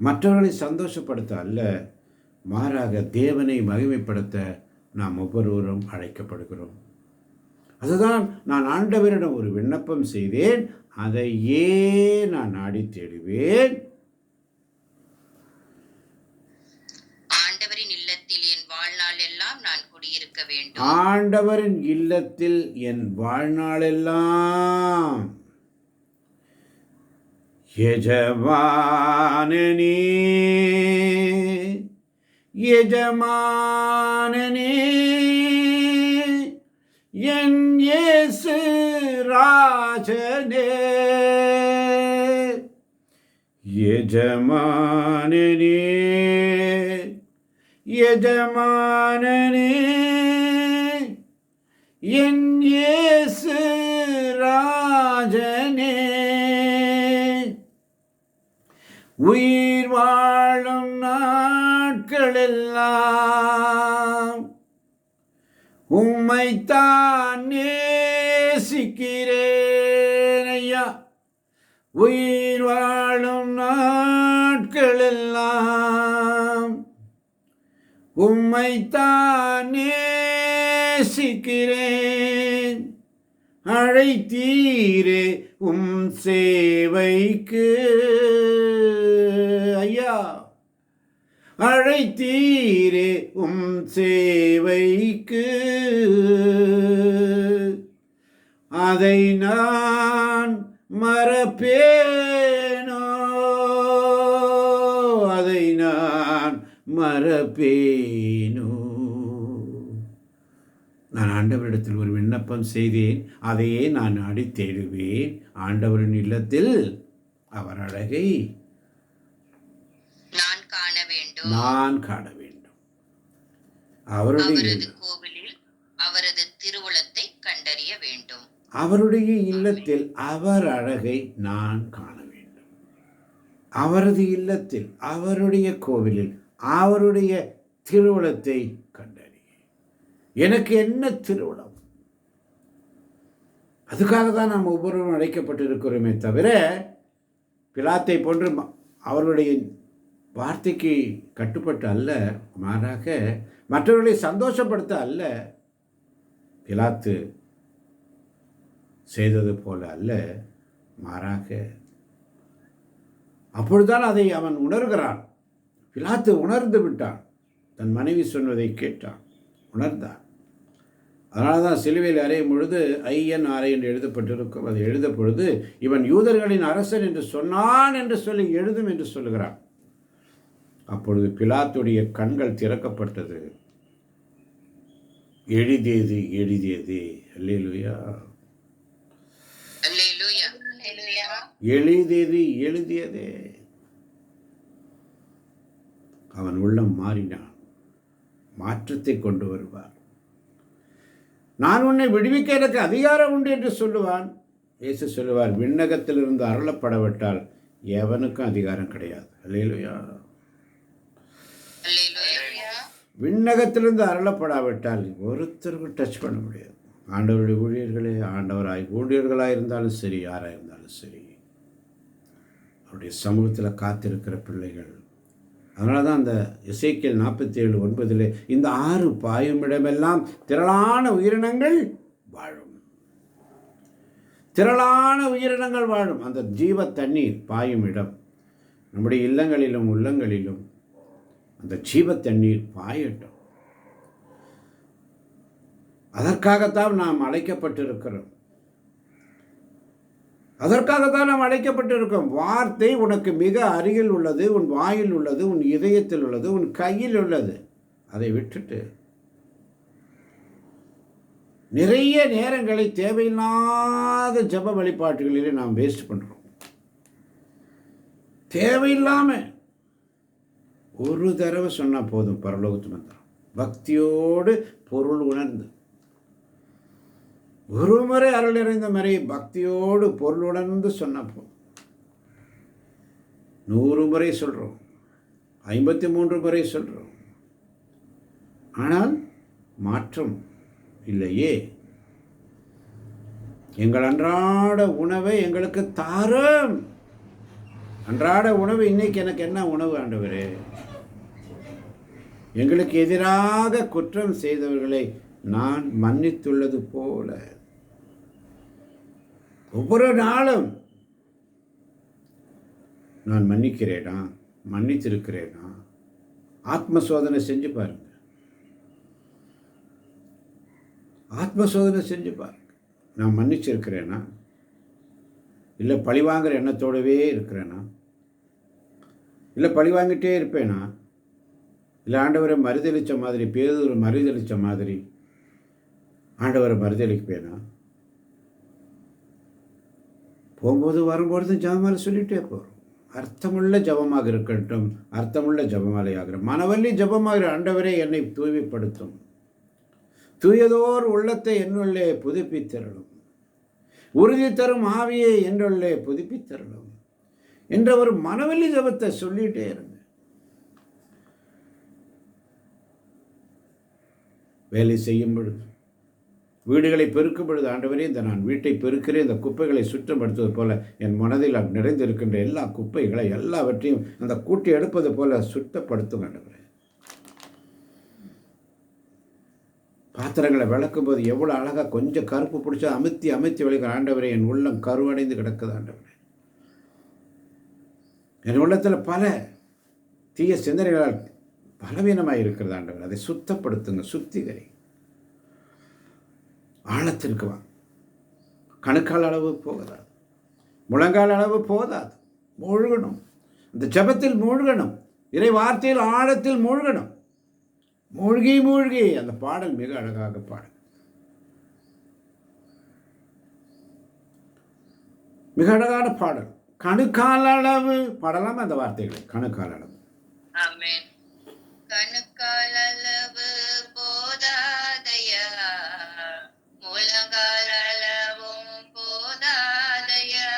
மற்றவர்களை சந்தோஷப்படுத்த அல்ல, மாறாக தேவனை மகிமைப்படுத்த நாம் ஒவ்வொருவரும் அழைக்கப்படுகிறோம். அதுதான் நான் ஆண்டவரிடம் ஒரு விண்ணப்பம் செய்தேன், அதையே நான் நாடி தேடுவேன். ஆண்டவரின் இல்லத்தில் என் வாழ்நாள் எல்லாம் நான் குடியிருக்க வேண்டும். ஆண்டவரின் இல்லத்தில் என் வாழ்நாளெல்லாம் எஜமானனே எஜமானனே என் இயேசு ராஜனே எஜமானனே எஜமானனே என் இயேசு ராஜனே உயிர் வாழும் நாட்களெல்லாம் உம்மைத்தான் நேசிக்கிறேன் ஐயா. உயிர் வாழும் நாட்களெல்லாம் உம்மைத்தான் நேசிக்கிறேன். அழைத்தீரே உம் சேவைக்கு ஐயா, அழைத்தீரே உம் சேவைக்கு, அதை நான் மறப்பேனோ, அதை நான் மறப்பேனோ. நான் ஆண்டவரிடத்தில் ஒரு விண்ணப்பம் செய்தேன், அதையே நான் நாடி தேடுவேன். ஆண்டவரின் இல்லத்தில் அவர் அழகை நான் காண வேண்டும். அவருடைய கோவிலில் அவரது திருவுளத்தை கண்டறிய வேண்டும். அவருடைய இல்லத்தில் அவர் அழகை நான் காண வேண்டும். அவரது இல்லத்தில், அவருடைய கோவிலில் அவருடைய திருவுளத்தை கண்டறிய. எனக்கு என்ன திருவுளம்? அதுக்காக தான் நாம் ஒவ்வொருவரும் அழைக்கப்பட்டிருக்கிறோமே தவிர, பிலாத்தை போன்று அவர்களுடைய வார்த்தைக்கு கட்டுப்பட்டு அல்ல, மாறாக மற்றவர்களை சந்தோஷப்படுத்த அல்ல. பிலாத்து செய்தது போல அல்ல, மாறாக அப்பொழுதுதான் அதை அவன் உணர்கிறான். பிலாத்து உணர்ந்து விட்டான். தன் மனைவி சொன்னதை கேட்டான், உணர்ந்தான். அதனால தான் சிலுவையில் அறையும் பொழுது INR என்று எழுதப்பட்டிருக்கும். அது எழுத பொழுது இவன் யூதர்களின் அரசன் என்று சொன்னான் என்று சொல்லி எழுதும் என்று சொல்லுகிறான். அப்பொழுது பிலாத்துடைய கண்கள் திறக்கப்பட்டது. எழுதியது எழுதியது. அல்லேலூயா. அல்லேலூயா. எழுதியது எழுதியதே. அவன் உள்ளம் மாறினான். மாற்றத்தை கொண்டு வருவார். நான் உன்னை விடுவிக்க எனக்கு அதிகாரம் உண்டு என்று சொல்லுவான். இயேசு சொல்லுவார், விண்ணகத்திலிருந்து அருளப்படவிட்டால் எவனுக்கும் அதிகாரம் கிடையாது. அல்லேலூயா. விண்ணகத்திலிருந்து அருளப்படாவிட்டால் ஒருத்தருக்கும் டச் பண்ண முடியாது. ஆண்டவருடைய ஊழியர்களாக இருந்தாலும் சரி, யாராக இருந்தாலும் சரி, அவருடைய சமூகத்தில் காத்திருக்கிற பிள்ளைகள். அதனால தான் அந்த எசேக்கியேல் 47:9 இந்த ஆறு பாயுமிடமெல்லாம் திரளான உயிரினங்கள் வாழும். திரளான உயிரினங்கள் வாழும். அந்த ஜீவ தண்ணீர் பாயும் இடம். நம்முடைய இல்லங்களிலும் உள்ளங்களிலும் அந்த ஜீவ தண்ணீர் பாயட்டும். அதற்காகத்தான் நாம் அழைக்கப்பட்டிருக்கிறோம். அதற்காகத்தான் நாம் அழைக்கப்பட்டிருக்கோம். வார்த்தை உனக்கு மிக அருகில் உள்ளது, உன் வாயில் உள்ளது, உன் இதயத்தில் உள்ளது, உன் கையில் உள்ளது. அதை விட்டுட்டு நிறைய நேரங்களை தேவையில்லாத ஜப வழிபாட்டுகளிலே நாம் வேஸ்ட் பண்ணுறோம். தேவையில்லாமல் ஒரு தடவை சொன்னால் போதும் பரலோகத்து மந்திரம். பக்தியோடு பொருள் உணர்ந்து ஒரு முறை அருள் நிறைந்த மாதிரி பக்தியோடு பொருள் உணர்ந்து சொன்னால் போதும். 100 முறை சொல்கிறோம், 53 முறை சொல்கிறோம், ஆனால் மாற்றம் இல்லையே. எங்கள் அன்றாட உணவை எங்களுக்கு தாரும். அன்றாட உணவு இன்னைக்கு எனக்கு என்ன உணவு ஆண்டவரே? எங்களுக்கு எதிராக குற்றம் செய்தவர்களை நான் மன்னித்துள்ளது போல ஒவ்வொரு நாளும் நான் மன்னிக்கிறேனா, மன்னித்திருக்கிறேனா? ஆத்ம சோதனை செஞ்சு பாருங்க. ஆத்ம சோதனை செஞ்சு பாருங்க. நான் மன்னிச்சிருக்கிறேனா? இல்லை பழிவாங்கிற எண்ணத்தோடவே இருக்கிறேனா? இல்லை பழிவாங்கிட்டே இருப்பேனா? இல்லை ஆண்டவரை மறுதளித்த மாதிரி, பேதுரு மறுதளித்த மாதிரி ஆண்டவரை மறுதளிப்பேனா? போகும்போது வரும்பொழுது ஜபமாலை சொல்லிகிட்டே போகிறோம். அர்த்தமுள்ள ஜபமாக இருக்கட்டும், அர்த்தமுள்ள ஜபமாலையாகிற மனவல்லி ஜபமாகிற ஆண்டவரே என்னை தூய்மைப்படுத்தும், தூயதோர் உள்ளத்தை என்னுள்ளே புதுப்பித்தரலும், உறுதி தரும் ஆவியை என்னுள்ளே புதுப்பித்தரலும் என்ற ஒரு மனவல்லி ஜபத்தை சொல்லிகிட்டே இருங்க. வேலை செய்யும் பொழுது, வீடுகளை பெருக்கும் பொழுது, ஆண்டவரே இந்த நான் வீட்டை பெருக்கிறேன், இந்த குப்பைகளை சுற்றப்படுத்துவது போல என் மனதில் நிறைந்திருக்கின்ற எல்லா குப்பைகளை எல்லாவற்றையும் அந்த கூட்டி எடுப்பது போல சுத்தப்படுத்தும் ஆண்டவரே. பாத்திரங்களை விளக்கும் போது எவ்வளோ அழகாக கொஞ்சம் கருப்பு பிடிச்சா அமுத்தி அமுத்தி விளக்கிற ஆண்டவரே, என் உள்ளம் கருவடைந்து கிடக்குது ஆண்டவரே. என் உள்ளத்தில் பல தீய சிந்தனைகளால் பலவீனமாக இருக்கிறது ஆண்டவர். அதை சுத்தப்படுத்துங்க, சுத்திகரி. ஆழத்திற்கு வா. கணுக்கால் அளவு போகாது, முழங்கால் அளவு போதாது. மூழ்கணும், இந்த ஜபத்தில் மூழ்கணும், இறை வார்த்தையில் ஆழத்தில் மூழ்கணும். மூழ்கி மூழ்கி அந்த பாடல் மிக அழகாக பாடல், மிக அழகான பாடல். கணுக்கால் அளவு பாடலாம் அந்த வார்த்தைகளை. கணுக்கால் அளவு. ஆமென். கணுக்கால் அளவு போதாதையா, முழங்கால் அளவும் போதாதையா.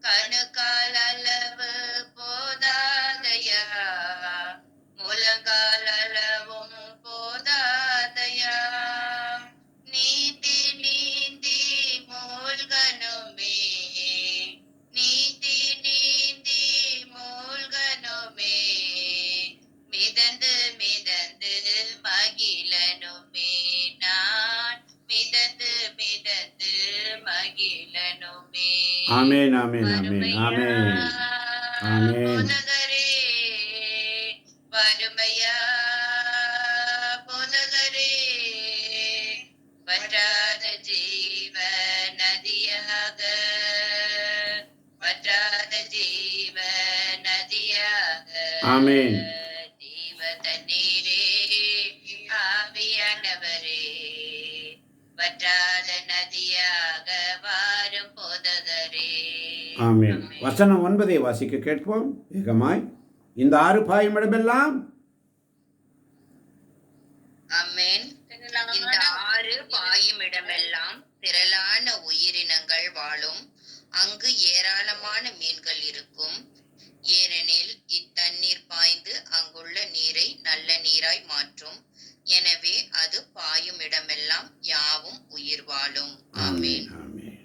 கணுக்கால் அளவு போதாதையா, முழங்கால் அளவும் போதாதையா. நீந்தி நீந்தி மூழ்கணுமே, நீந்தி நீந்தி மூழ்கணுமே, மிதந்து மிதந்து மகிழனுமே, நான் மிதந்து மிதந்து மகிழனுமே. ஆமென், ஆமென், ஆமென், ஆமென், ஆமென். போதகரே வறுமையா, போதகரே வற்றாத ஜீவ நதியாக, வற்றாத ஜீவ நதியாக ஆமென். ஜீவ தண்ணீரே, ஆவியானவரே, வற்றாத நதியாக வாரும் போதகரே. ஆமென். வசனம் 9 வாசிக்க கேட்போம் வேகமாய். இந்த ஆறு பாயும் இடமெல்லாம் ஆமென். இந்த ஆறு பாயும் இடமெல்லாம் திரளான உயிரினங்கள் வாழும். அங்கு ஏராளமான மீன்கள் இருக்கும். ஏனெனில் இத்தண்ணீர் பாய்ந்து அங்குள்ள நீரை நல்ல நீராய் மாற்றும். எனவே அது பாயும் இடமெல்லாம் யாவும் உயிர் வாழும். ஆமென். ஆமென்.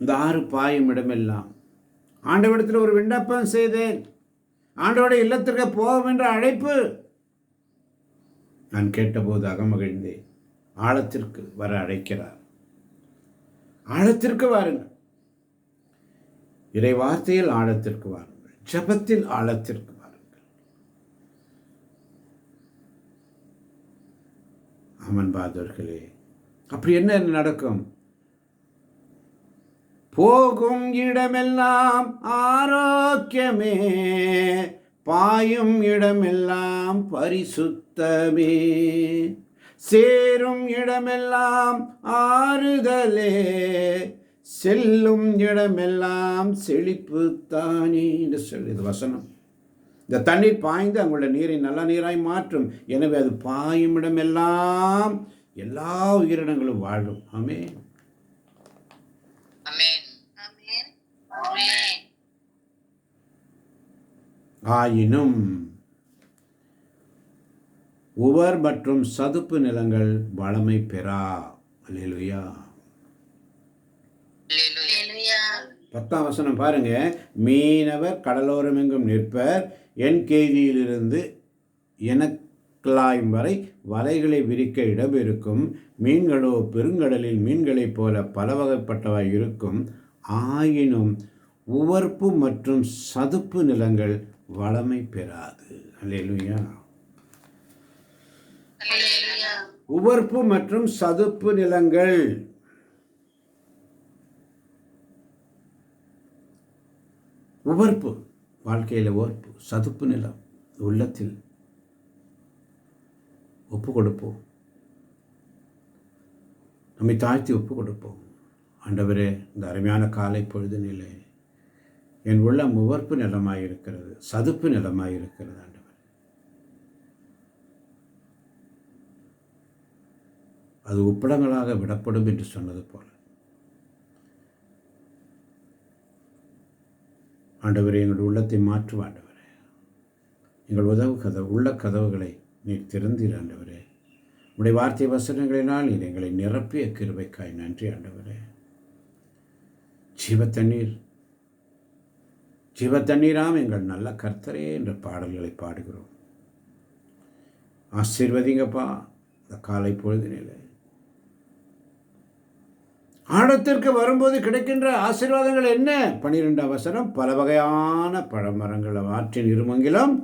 இந்த ஆறு பாயும் இடமெல்லாம் ஆண்டவரிடத்தில் ஒரு விண்ணப்பம் செய்தேன். ஆண்டவருடைய இல்லத்திற்கு போவோம் என்ற அழைப்பு நான் கேட்டபோது அகமகிழ்ந்தேன். ஆழத்திற்கு வர அழைக்கிறார். ஆழத்திற்கு வாருங்கள். இறை வார்த்தையில் ஆழத்திற்கு வாருங்கள். ஜெபத்தில் ஆழத்திற்கு வாருங்கள். அமன் பாதர்களே, அப்படி என்ன நடக்கும்? போகும் இடமெல்லாம் ஆரோக்கியமே, பாயும் இடமெல்லாம் பரிசுத்தமே, சேரும் இடமெல்லாம் ஆறுதலே, செல்லும் இடமெல்லாம் செழிப்புத்தானே என்று சொல்லுது வசனம். இந்த தண்ணீர் பாய்ந்து அங்குள்ள நீரை நல்ல நீராய் மாற்றும். எனவே அது பாயும் இடமெல்லாம் எல்லா உயிரினங்களும் வாழும். ஆமென். ஆமென். ஆமென். ஆமென். ஆயினும் உவர் மற்றும் சதுப்பு நிலங்கள் வளமை பெறா. அல்லேலூயா. அல்லேலூயா. 10ஆம் வசனம் பாருங்க. மீனவர் கடலோரமெங்கும் நிற்பர், என் கேதியிலிருந்து எனக்கலாயும் வரை வலைகளை விரிக்க இடம் இருக்கும். மீன்களோ பெருங்கடலில் மீன்களைப் போல பல வகைப்பட்டவாய் இருக்கும். ஆயினும் உவர்ப்பு மற்றும் சதுப்பு நிலங்கள் வளமை பெறாது. அல்லேலூயா. அல்லேலூயா. உவர்ப்பு மற்றும் சதுப்பு நிலங்கள். உவர்ப்பு வாழ்க்கையில் உவர்ப்பு, சதுப்பு நிலம் உள்ளத்தில் ஒப்பு கொடுப்போம். நம்மை தாழ்த்தி ஒப்பு கொடுப்போம். ஆண்டவரே, இந்த அருமையான காலை பொழுதினிலே என் உள்ளம் உவர்ப்பு நிலமாயிருக்கிறது, சதுப்பு நிலமாயிருக்கிறது. ஆண்டவர், அது உப்பளங்களாக விடப்படும் என்று சொன்னது போல ஆண்டவரே, எங்கள் உள்ளத்தை மாற்றும். ஆண்டவரே, எங்கள் உள்ள கதவுகளை நீர் திறந்தீர். ஆண்டவரே, உடைய வார்த்தை வசனங்களினால் நீர் எங்களை நிரப்பிய கிருபைக்காய் நன்றி. ஆண்டவரே, ஜீவ தண்ணீராம் எங்கள் நல்ல கர்த்தரே என்ற பாடல்களை பாடுகிறோம். ஆசீர்வதிங்கப்பா இந்த காலை பொழுதினிலே. ஆழத்திற்கு வரும்போது கிடைக்கின்ற ஆசீர்வாதங்கள் என்ன? 12ஆம் வசனம், பல வகையான பழமரங்கள் ஆற்றின் இருமங்கிலும்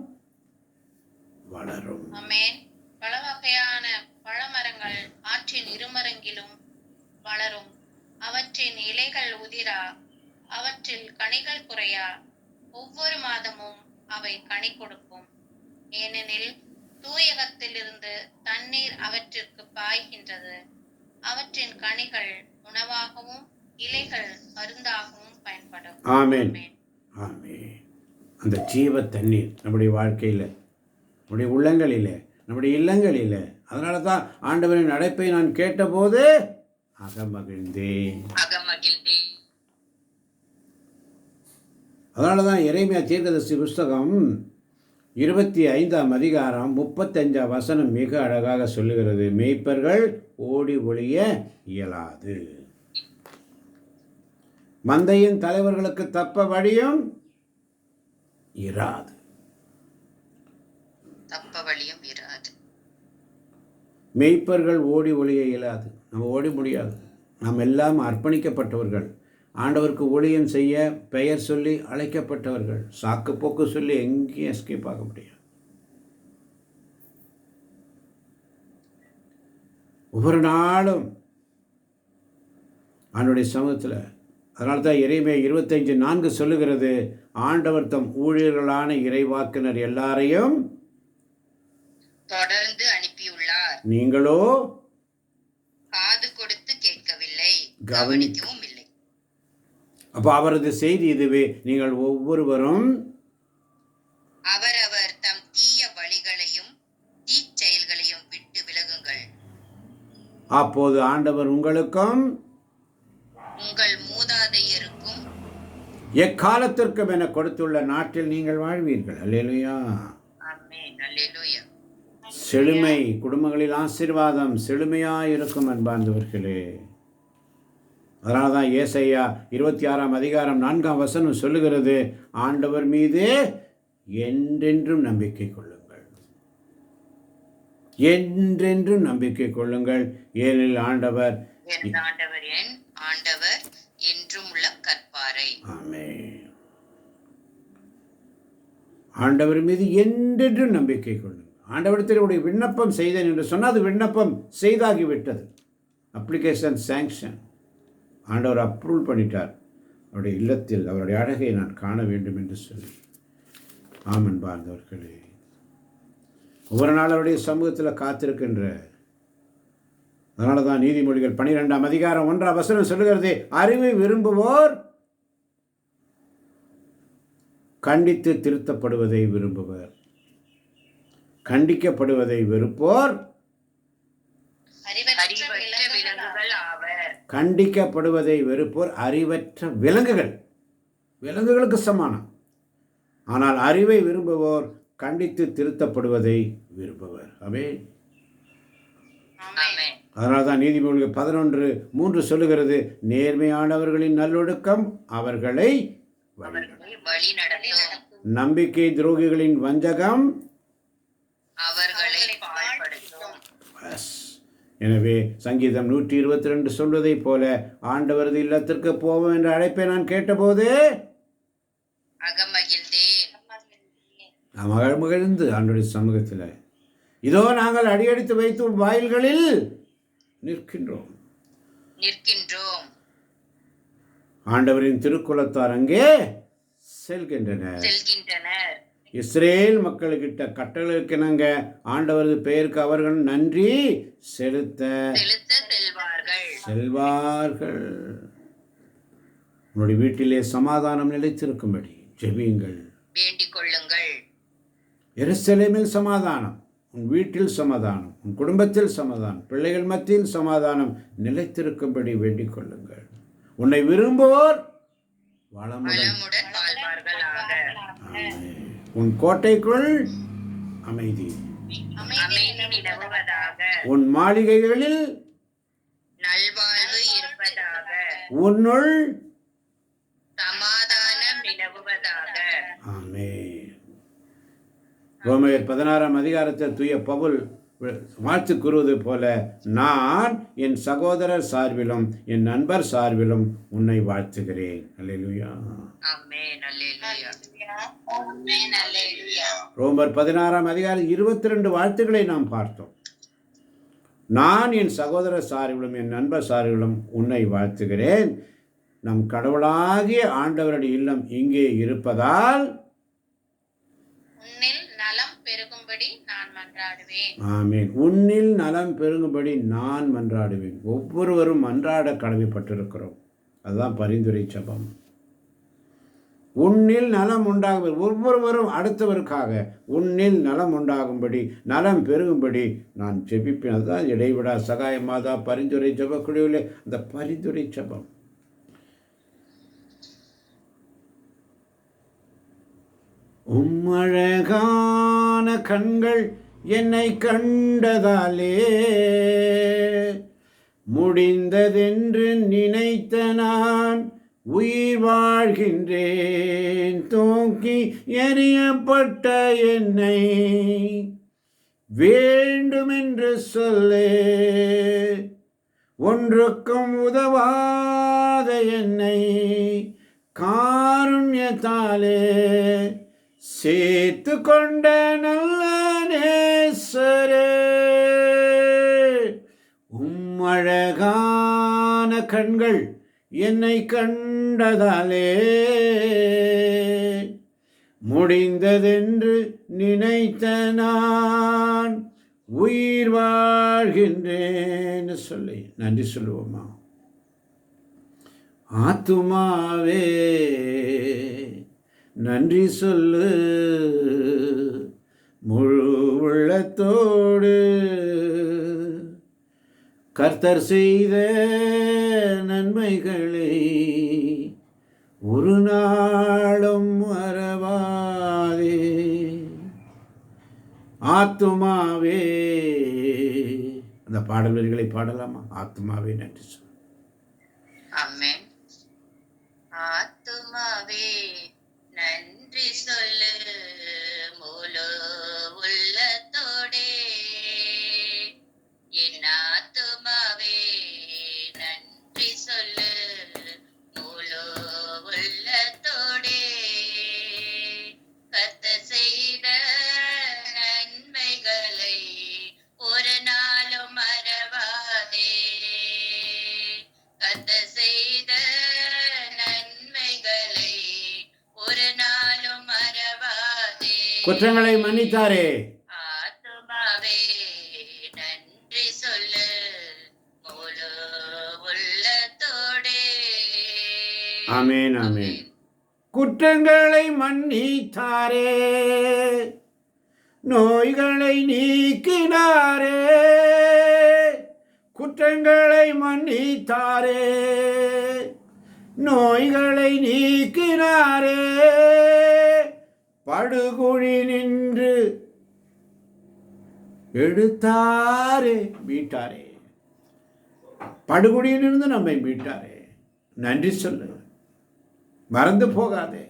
வளரும். ஆமென். பல வகையான பழமரங்கள் ஆற்றின் இருமரங்கிலும் வளரும். அவற்றின் இலைகள் உதிரா, அவற்றில் கனிகள் குறையா. ஒவ்வொரு மாதமும் அவை கனி கொடுக்கும். ஏனெனில் தூயகத்திலிருந்து தண்ணீர் அவற்றிற்கு பாய்கின்றது. அவற்றின் கனிகள் உணவாகவும் இலைகள் மருந்தாகவும் பயன்படும். ஆமென். ஆமென். அந்த ஜீவ தண்ணீர் நம்முடைய வாழ்க்கையில், நம்முடைய உள்ளங்களில், நம்முடைய இல்லங்களில். அதனால தான் ஆண்டவரின் அழைப்பை நான் கேட்டபோது அகமகிழ்ந்தேன். அதனால தான் எரேமியா தீர்க்கதரிசி புஸ்தகம் 25ஆம் அதிகாரம் 35ஆம் வசனம் மிக அழகாக சொல்லுகிறது. மேய்ப்பர்கள் ஓடி ஒளிய இயலாது, மந்தையின் தலைவர்களுக்கு தப்ப வழியும் இராது. மேய்ப்பர்கள் ஓடி ஒளிய இயலாது. நம்ம ஓடி முடியாது. நாம் எல்லாம் அர்ப்பணிக்கப்பட்டவர்கள், ஆண்டவருக்கு ஊழியம் செய்ய பெயர் சொல்லி அழைக்கப்பட்டவர்கள். சாக்கு போக்கு சொல்லி எங்கேயும் எஸ்கேப் ஆக முடியாது. ஒவ்வொரு நாளும் ஆண்டவருடைய சமூகத்தில் அதனால தான் எரேமியா 25:4 சொல்லுகிறது, ஆண்டவர் தம் ஊழியர்களான இறைவாக்கினர் எல்லாரையும் தொடர்ந்து அனுப்பியுள்ளார். நீங்களோ காது கொடுத்து கேட்கவில்லை, கவனிக்கவும் இல்லை. அப்போ அவரது செய்தி இதுவே, நீங்கள் ஒவ்வொருவரும் அவரவர் தம் தீய வழிகளையும் தீச்செயல்களையும் விட்டு விலகுங்கள். அப்போது ஆண்டவர் உங்களுக்கும் உங்கள் மூதாதையருக்கும் எக்காலத்திற்கும் என கொடுத்துள்ள நாட்டில் நீங்கள் வாழ்வீர்கள். அல்லேலூயா. ஆமென். அல்லேலூயா. செழுமை, குடும்பங்களில் ஆசீர்வாதம் செழுமையாக இருக்கும் அன்பார்ந்தவர்களே. அதனால தான் ஏசாயா 26:4 சொல்லுகிறது, ஆண்டவர் மீது என்றென்றும் நம்பிக்கை கொள்ளுங்கள், என்றென்றும் நம்பிக்கை கொள்ளுங்கள். ஏனெனில் ஆண்டவர் என் ஆண்டவர் என்றும் உள்ள கற்பாரை. ஆமென். ஆண்டவர் மீது என்றென்றும் நம்பிக்கை கொள்ளுங்கள். ஆண்டவரிடத்தில் உடைய விண்ணப்பம் செய்தேன் என்று சொன்னால் அது விண்ணப்பம் செய்தாகிவிட்டது. Application sanction. ஆண்டவர் அப்ரூவல் பண்ணிட்டார். அவருடைய இல்லத்தில் அவருடைய அழகை நான் காண வேண்டும் என்று சொல்லி. ஆமன் பார்ந்தவர்களே, ஒவ்வொரு நாள் அவருடைய சமூகத்தில் காத்திருக்கின்ற, அதனால தான் நீதிமொழிகள் 12:1 சொல்லுகிறது, அறிவை விரும்புவோர் கண்டித்து திருத்தப்படுவதை விரும்புவர், கண்டிக்கப்படுவதை வெறுப்போர் கண்டிக்கப்படுவதை வெறுப்போர் அறிவற்ற விலங்குகள். விலங்குகளுக்கு சமானம். ஆனால் அறிவை விரும்புவோர் கண்டித்து திருத்தப்படுவதை விரும்புவர். ஆமென். அதனால தான் நீதிமொழிகள் 11:3 சொல்லுகிறது, நேர்மையானவர்களின் நல்லொழுக்கம் அவர்களை வழிநடத்தும், நம்பிக்கை துரோகிகளின் வஞ்சகம் அவர்களை பாழ்படுத்தும். எனவே சங்கீதம் 122 சொல்வதைப் போல, ஆண்டவரது இல்லத்திற்கு போவோம் என்ற அழைப்பை நான் கேட்டபோது மகிழ்ந்து ஆண்டவருடைய சமூகத்தில் இதோ நாங்கள் அடியெடுத்து வைத்து வாயில்களில் நிற்கின்றோம். ஆண்டவரின் திருக்குலத்தார் அங்கே செல்கின்றனர். இஸ்ரேல் மக்களுக்கிட்ட கட்டளைக்கிணங்க ஆண்டவரது பெயருக்கு அவர்கள் நன்றி செலுத்த செல்வார்கள். உன்னுடைய வீட்டிலே சமாதானம் நிலைத்திருக்கும்படி ஜெபியுங்கள், வேண்டிக் கொள்ளுங்கள். எருசலேமில் சமாதானம், உன் வீட்டில் சமாதானம், உன் குடும்பத்தில் சமாதானம், பிள்ளைகள் மத்தியில் சமாதானம் நிலைத்திருக்கும்படி வேண்டிக் கொள்ளுங்கள். உன்னை விரும்புவோர் வளமுடன் வாழ்வார்களாக. உன் கோட்டைக்குள் அமைதி, உன் மாளிகைகளில் நல்வாழ்வு இருப்பதாக, உன்னுள் சமாதானம் நிலவுவதாக. ஆமென். ரோமர் 16 தூய பவுல் வாழ்த்து கூறுவது போல, நான் என் சகோதரர் சார்பிலும் என் நண்பர் சார்பிலும் உன்னை வாழ்த்துகிறேன். அல்லேலூயா. ரோமர் 16:22 வாழ்த்துக்களை நாம் பார்த்தோம். நான் என் சகோதரர் சார்பிலும் என் நண்பர் சார்பிலும் உன்னை வாழ்த்துகிறேன். நம் கடவுளாகிய ஆண்டவருடைய இல்லம் இங்கே இருப்பதால் உன்னில் நலம் பெருகும்படி நான் மன்றாடுவேன். ஆமென். உன்னில் நலம் பெருகும்படி நான் மன்றாடுவேன். ஒவ்வொருவரும் மன்றாட கடமைப்பட்டிருக்கிறோம். அதுதான் பரிந்துரை ஜெபம். உன்னில் நலம் உண்டாகும், ஒவ்வொருவரும் அடுத்தவருக்காக உன்னில் நலம் உண்டாகும்படி நலம் பெருகும்படி நான் ஜெபிப்பேன். அதுதான் இடைவிடா சகாய மாதா பரிந்துரை ஜெபக்குழுவிலே அந்த பரிந்துரை ஜெபம். உம்மழகான கண்கள் என்னை கண்டதாலே முடிந்ததென்று நினைத்த நான் உயிர் வாழ்கின்றேன். தூக்கி எறியப்பட்ட என்னை வேண்டுமென்று சொல்லே, ஒன்றுக்கும் உதவாத என்னை காருண்யத்தாலே சேர்த்து கொண்ட நல்ல நேசரே. உம்மழகான கண்கள் என்னை கண்டதாலே கொண்டதாலே முடிந்ததென்று நினைத்த நான் உயிர் வாழ்கின்றேன்னு சொல்லி நன்றி சொல்லுவோமா? ஆத்துமாவே நன்றி சொல்லு முழு உள்ளத்தோடு. கர்த்தர் செய்த நன்மைகளை ஒரு நாளும் மறவாதே. ஆத்துமாவே, அந்த பாடல் வரிகளை பாடலாமா? ஆத்துமாவே நன்றி சொல். ஆமென். ஆத்துமாவே நன்றி சொல்லு முழு உள்ளத்தோடே. என் ஆத்துமாவே நன்றி சொல்லு முழு உள்ளத்தோடே. கர்த்தர் செய்த நன்மைகளை ஒரு நாளும் மறவாதே. கர்த்தர் செய்த நன்மைகளை ஒரு நாளும் மறவாதே. குற்றங்களை மன்னித்தாரே. ஆத்துமாவே நன்றி சொல்லு முழு உள்ளத்தோடே. ஆமென், ஆமென். குற்றங்களை மன்னித்தாரே, நோய்களை நீக்கினாரே. குற்றங்களை மன்னித்தாரே, நோய்களை நீக்கினாரே. படுகுழி நின்று எடுத்தாரே, மீட்டாரே. படுகுழியிலிருந்து நம்மை மீட்டாரே. நன்றி சொல்லு, மறந்து போகாதே.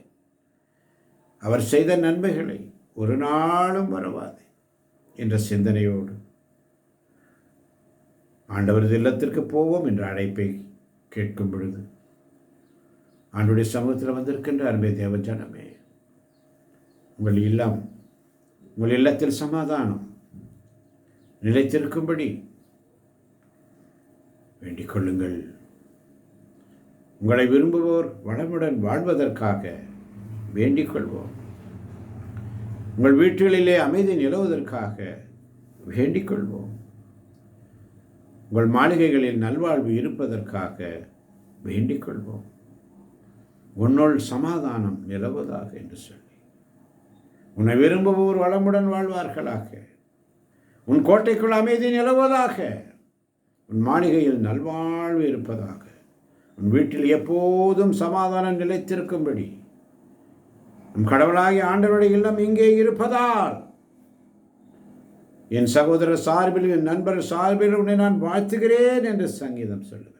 அவர் செய்த நன்மைகளை ஒரு நாளும் மறவாதே என்ற சிந்தனையோடு ஆண்டவரது இல்லத்திற்கு போவோம் என்ற அழைப்பை கேட்கும் பொழுது, ஆண்டுடைய சமூகத்தில் வந்திருக்கின்ற அருமை தேவஜனமே, உங்கள் இல்லத்தில் சமாதானம் நிலைத்திருக்கும்படி வேண்டிக் கொள்ளுங்கள். உங்களை விரும்புவோர் வளமுடன் வாழ்வதற்காக வேண்டிக் கொள்வோம். உங்கள் வீடுகளிலே அமைதி நிலவுவதற்காக வேண்டிக் கொள்வோம். உங்கள் மாளிகைகளில் நல்வாழ்வு இருப்பதற்காக வேண்டிக் கொள்வோம். உன்னுள் சமாதானம் நிலவுவதாக என்று சொல்லி, உன்னை விரும்புவோர் வளமுடன் வாழ்வார்களாக. உன் கோட்டைக்குள் அமைதி நிலவுவதாக. உன் மாளிகையில் நல்வாழ்வு இருப்பதாக. உன் வீட்டில் எப்போதும் சமாதானம் நிலைத்திருக்கும்படி நம் கடவுளாகிய ஆண்டவருடைய இல்லம் இங்கே இருப்பதால் என் சகோதரர் சார்பில், என் நண்பர் சார்பில் உன்னை நான் வாழ்த்துகிறேன் என்று சங்கீதம் சொல்லுகிறது.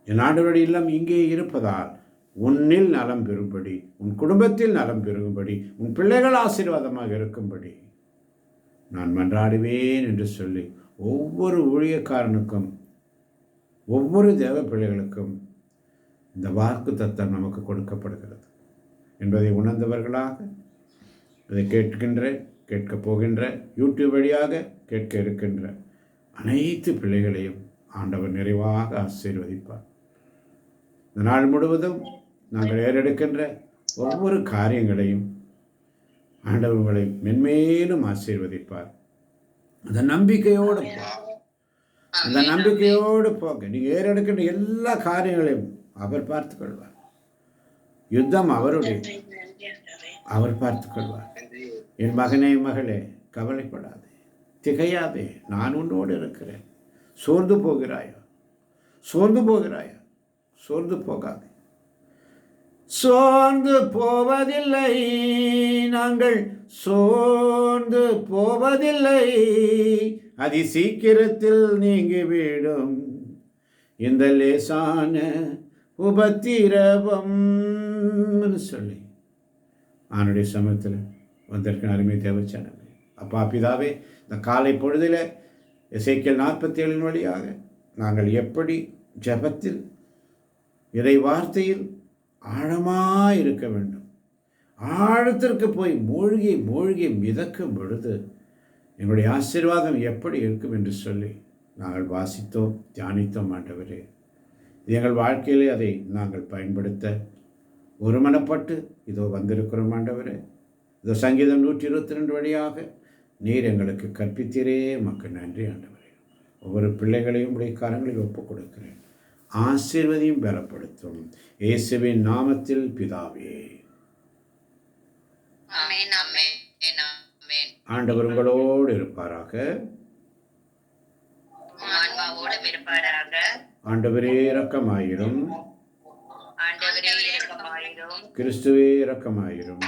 என் ஆண்டவருடைய இல்லம் இங்கே இருப்பதால் உன்னில் நலம் பெறும்படி, உன் குடும்பத்தில் நலம் பெறும்படி, உன் பிள்ளைகள் ஆசீர்வாதமாக இருக்கும்படி நான் மன்றாடுவேன் என்று சொல்லி, ஒவ்வொரு ஊழியக்காரனுக்கும், ஒவ்வொரு தேவ பிள்ளைகளுக்கும் இந்த வாக்கு தத்தம் நமக்கு கொடுக்கப்படுகிறது என்பதை உணர்ந்தவர்களாக இதை கேட்கப் போகின்ற, யூடியூப் வழியாக கேட்க இருக்கின்ற அனைத்து பிள்ளைகளையும் ஆண்டவர் நிறைவாக ஆசீர்வதிப்பார். இந்த நாள் முழுவதும் நாங்கள் ஏறெடுக்கின்ற ஒவ்வொரு காரியங்களையும் ஆண்டவர் உங்களை மென்மேலும் ஆசீர்வதிப்பார். அந்த நம்பிக்கையோடு போக, நீங்கள் ஏறெடுக்கின்ற எல்லா காரியங்களையும் அவர் பார்த்துக் கொள்வார். யுத்தம் அவருடைய, அவர் பார்த்துக் கொள்வார். என் மகனே, மகளே, கவலைப்படாதே, திகையாதே, நான் உன்னோடு இருக்கிறேன். சோர்ந்து போகிறாயா? சோர்ந்து போகாதே. சோர்ந்து போவதில்லை, நாங்கள் சோர்ந்து போவதில்லை. அதி சீக்கிரத்தில் நீங்கிவிடும் இந்த லேசான உபத்திரவம் சொல்லி அவனுடைய சமயத்தில் வந்திருக்கிற அருமை தேவச்சனமே, அப்பா பிதாவே, இந்த காலை பொழுதில் எசேக்கியேல் 47 வழியாக நாங்கள் எப்படி ஜெபத்தில், இறை வார்த்தையில் ஆழமாக இருக்க வேண்டும். ஆழத்திற்கு போய் மூழ்கி மிதக்கும் பொழுது எங்களுடைய ஆசீர்வாதம் எப்படி இருக்கும் என்று சொல்லி நாங்கள் வாசித்தோம், தியானித்தோம். ஆண்டவரே, எங்கள் வாழ்க்கையிலே அதை நாங்கள் பயன்படுத்த ஒருமனப்பட்டு இதோ வந்திருக்கிறோம் ஆண்டவரே. இதோ சங்கீதம் 122 வழியாக நீர் எங்களுக்கு கற்பித்தீரே, மக்கள் நன்றி ஆண்டவரே. ஒவ்வொரு பிள்ளைகளையும் உடைய கரங்களில் ஒப்புக் கொடுக்கிறேன். ஆசீர்வதியும் பலப்படுத்தும் இயேசுவின் நாமத்தில் பிதாவே. ஆமென், ஆமென், ஆமென். ஆண்டவர் உங்களோடு இருப்பாராக. ஆன்மாவோடும் இருப்பாராக. ஆண்டவரே இரக்கமாயிரும். ஆண்டவரே இரக்கமாயிரும். கிறிஸ்துவே இரக்கமாயிரும்.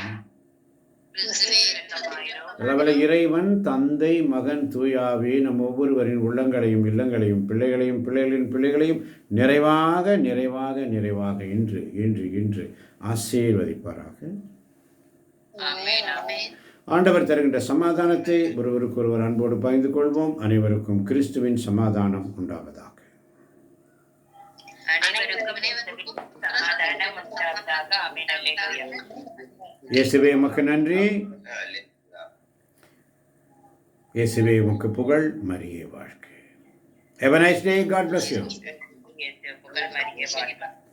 கிறிஸ்துவே இரக்கமாயிரும். அளவல இறைவன் தந்தை மகன் தூயாவே நம் ஒவ்வொருவரின் உள்ளங்களையும் இல்லங்களையும் பிள்ளைகளையும் பிள்ளைகளின் பிள்ளைகளையும் நிறைவாக நிறைவாக நிறைவாக இன்று இன்று இன்று ஆசீர்வதிப்பாராக. ஆமென், ஆமென். ஆண்டவர் தருகின்ற சமாதானத்தை ஒருவருக்கு ஒருவர் அன்போடு பகிர்ந்து கொள்வோம். அனைவருக்கும் கிறிஸ்துவின் சமாதானம் உண்டாவதாக. அனைவருக்கும் சமாதானம் உண்டாவதாக. ஆமென், அல்லேலூயா. இயேசுவே உமக்கு நன்றி. இயேசுவே உமக்கு புகழ். மரியே வாழ்க. Have a nice day. God bless you. இயேசு புகழ். மரியே வாழ்க.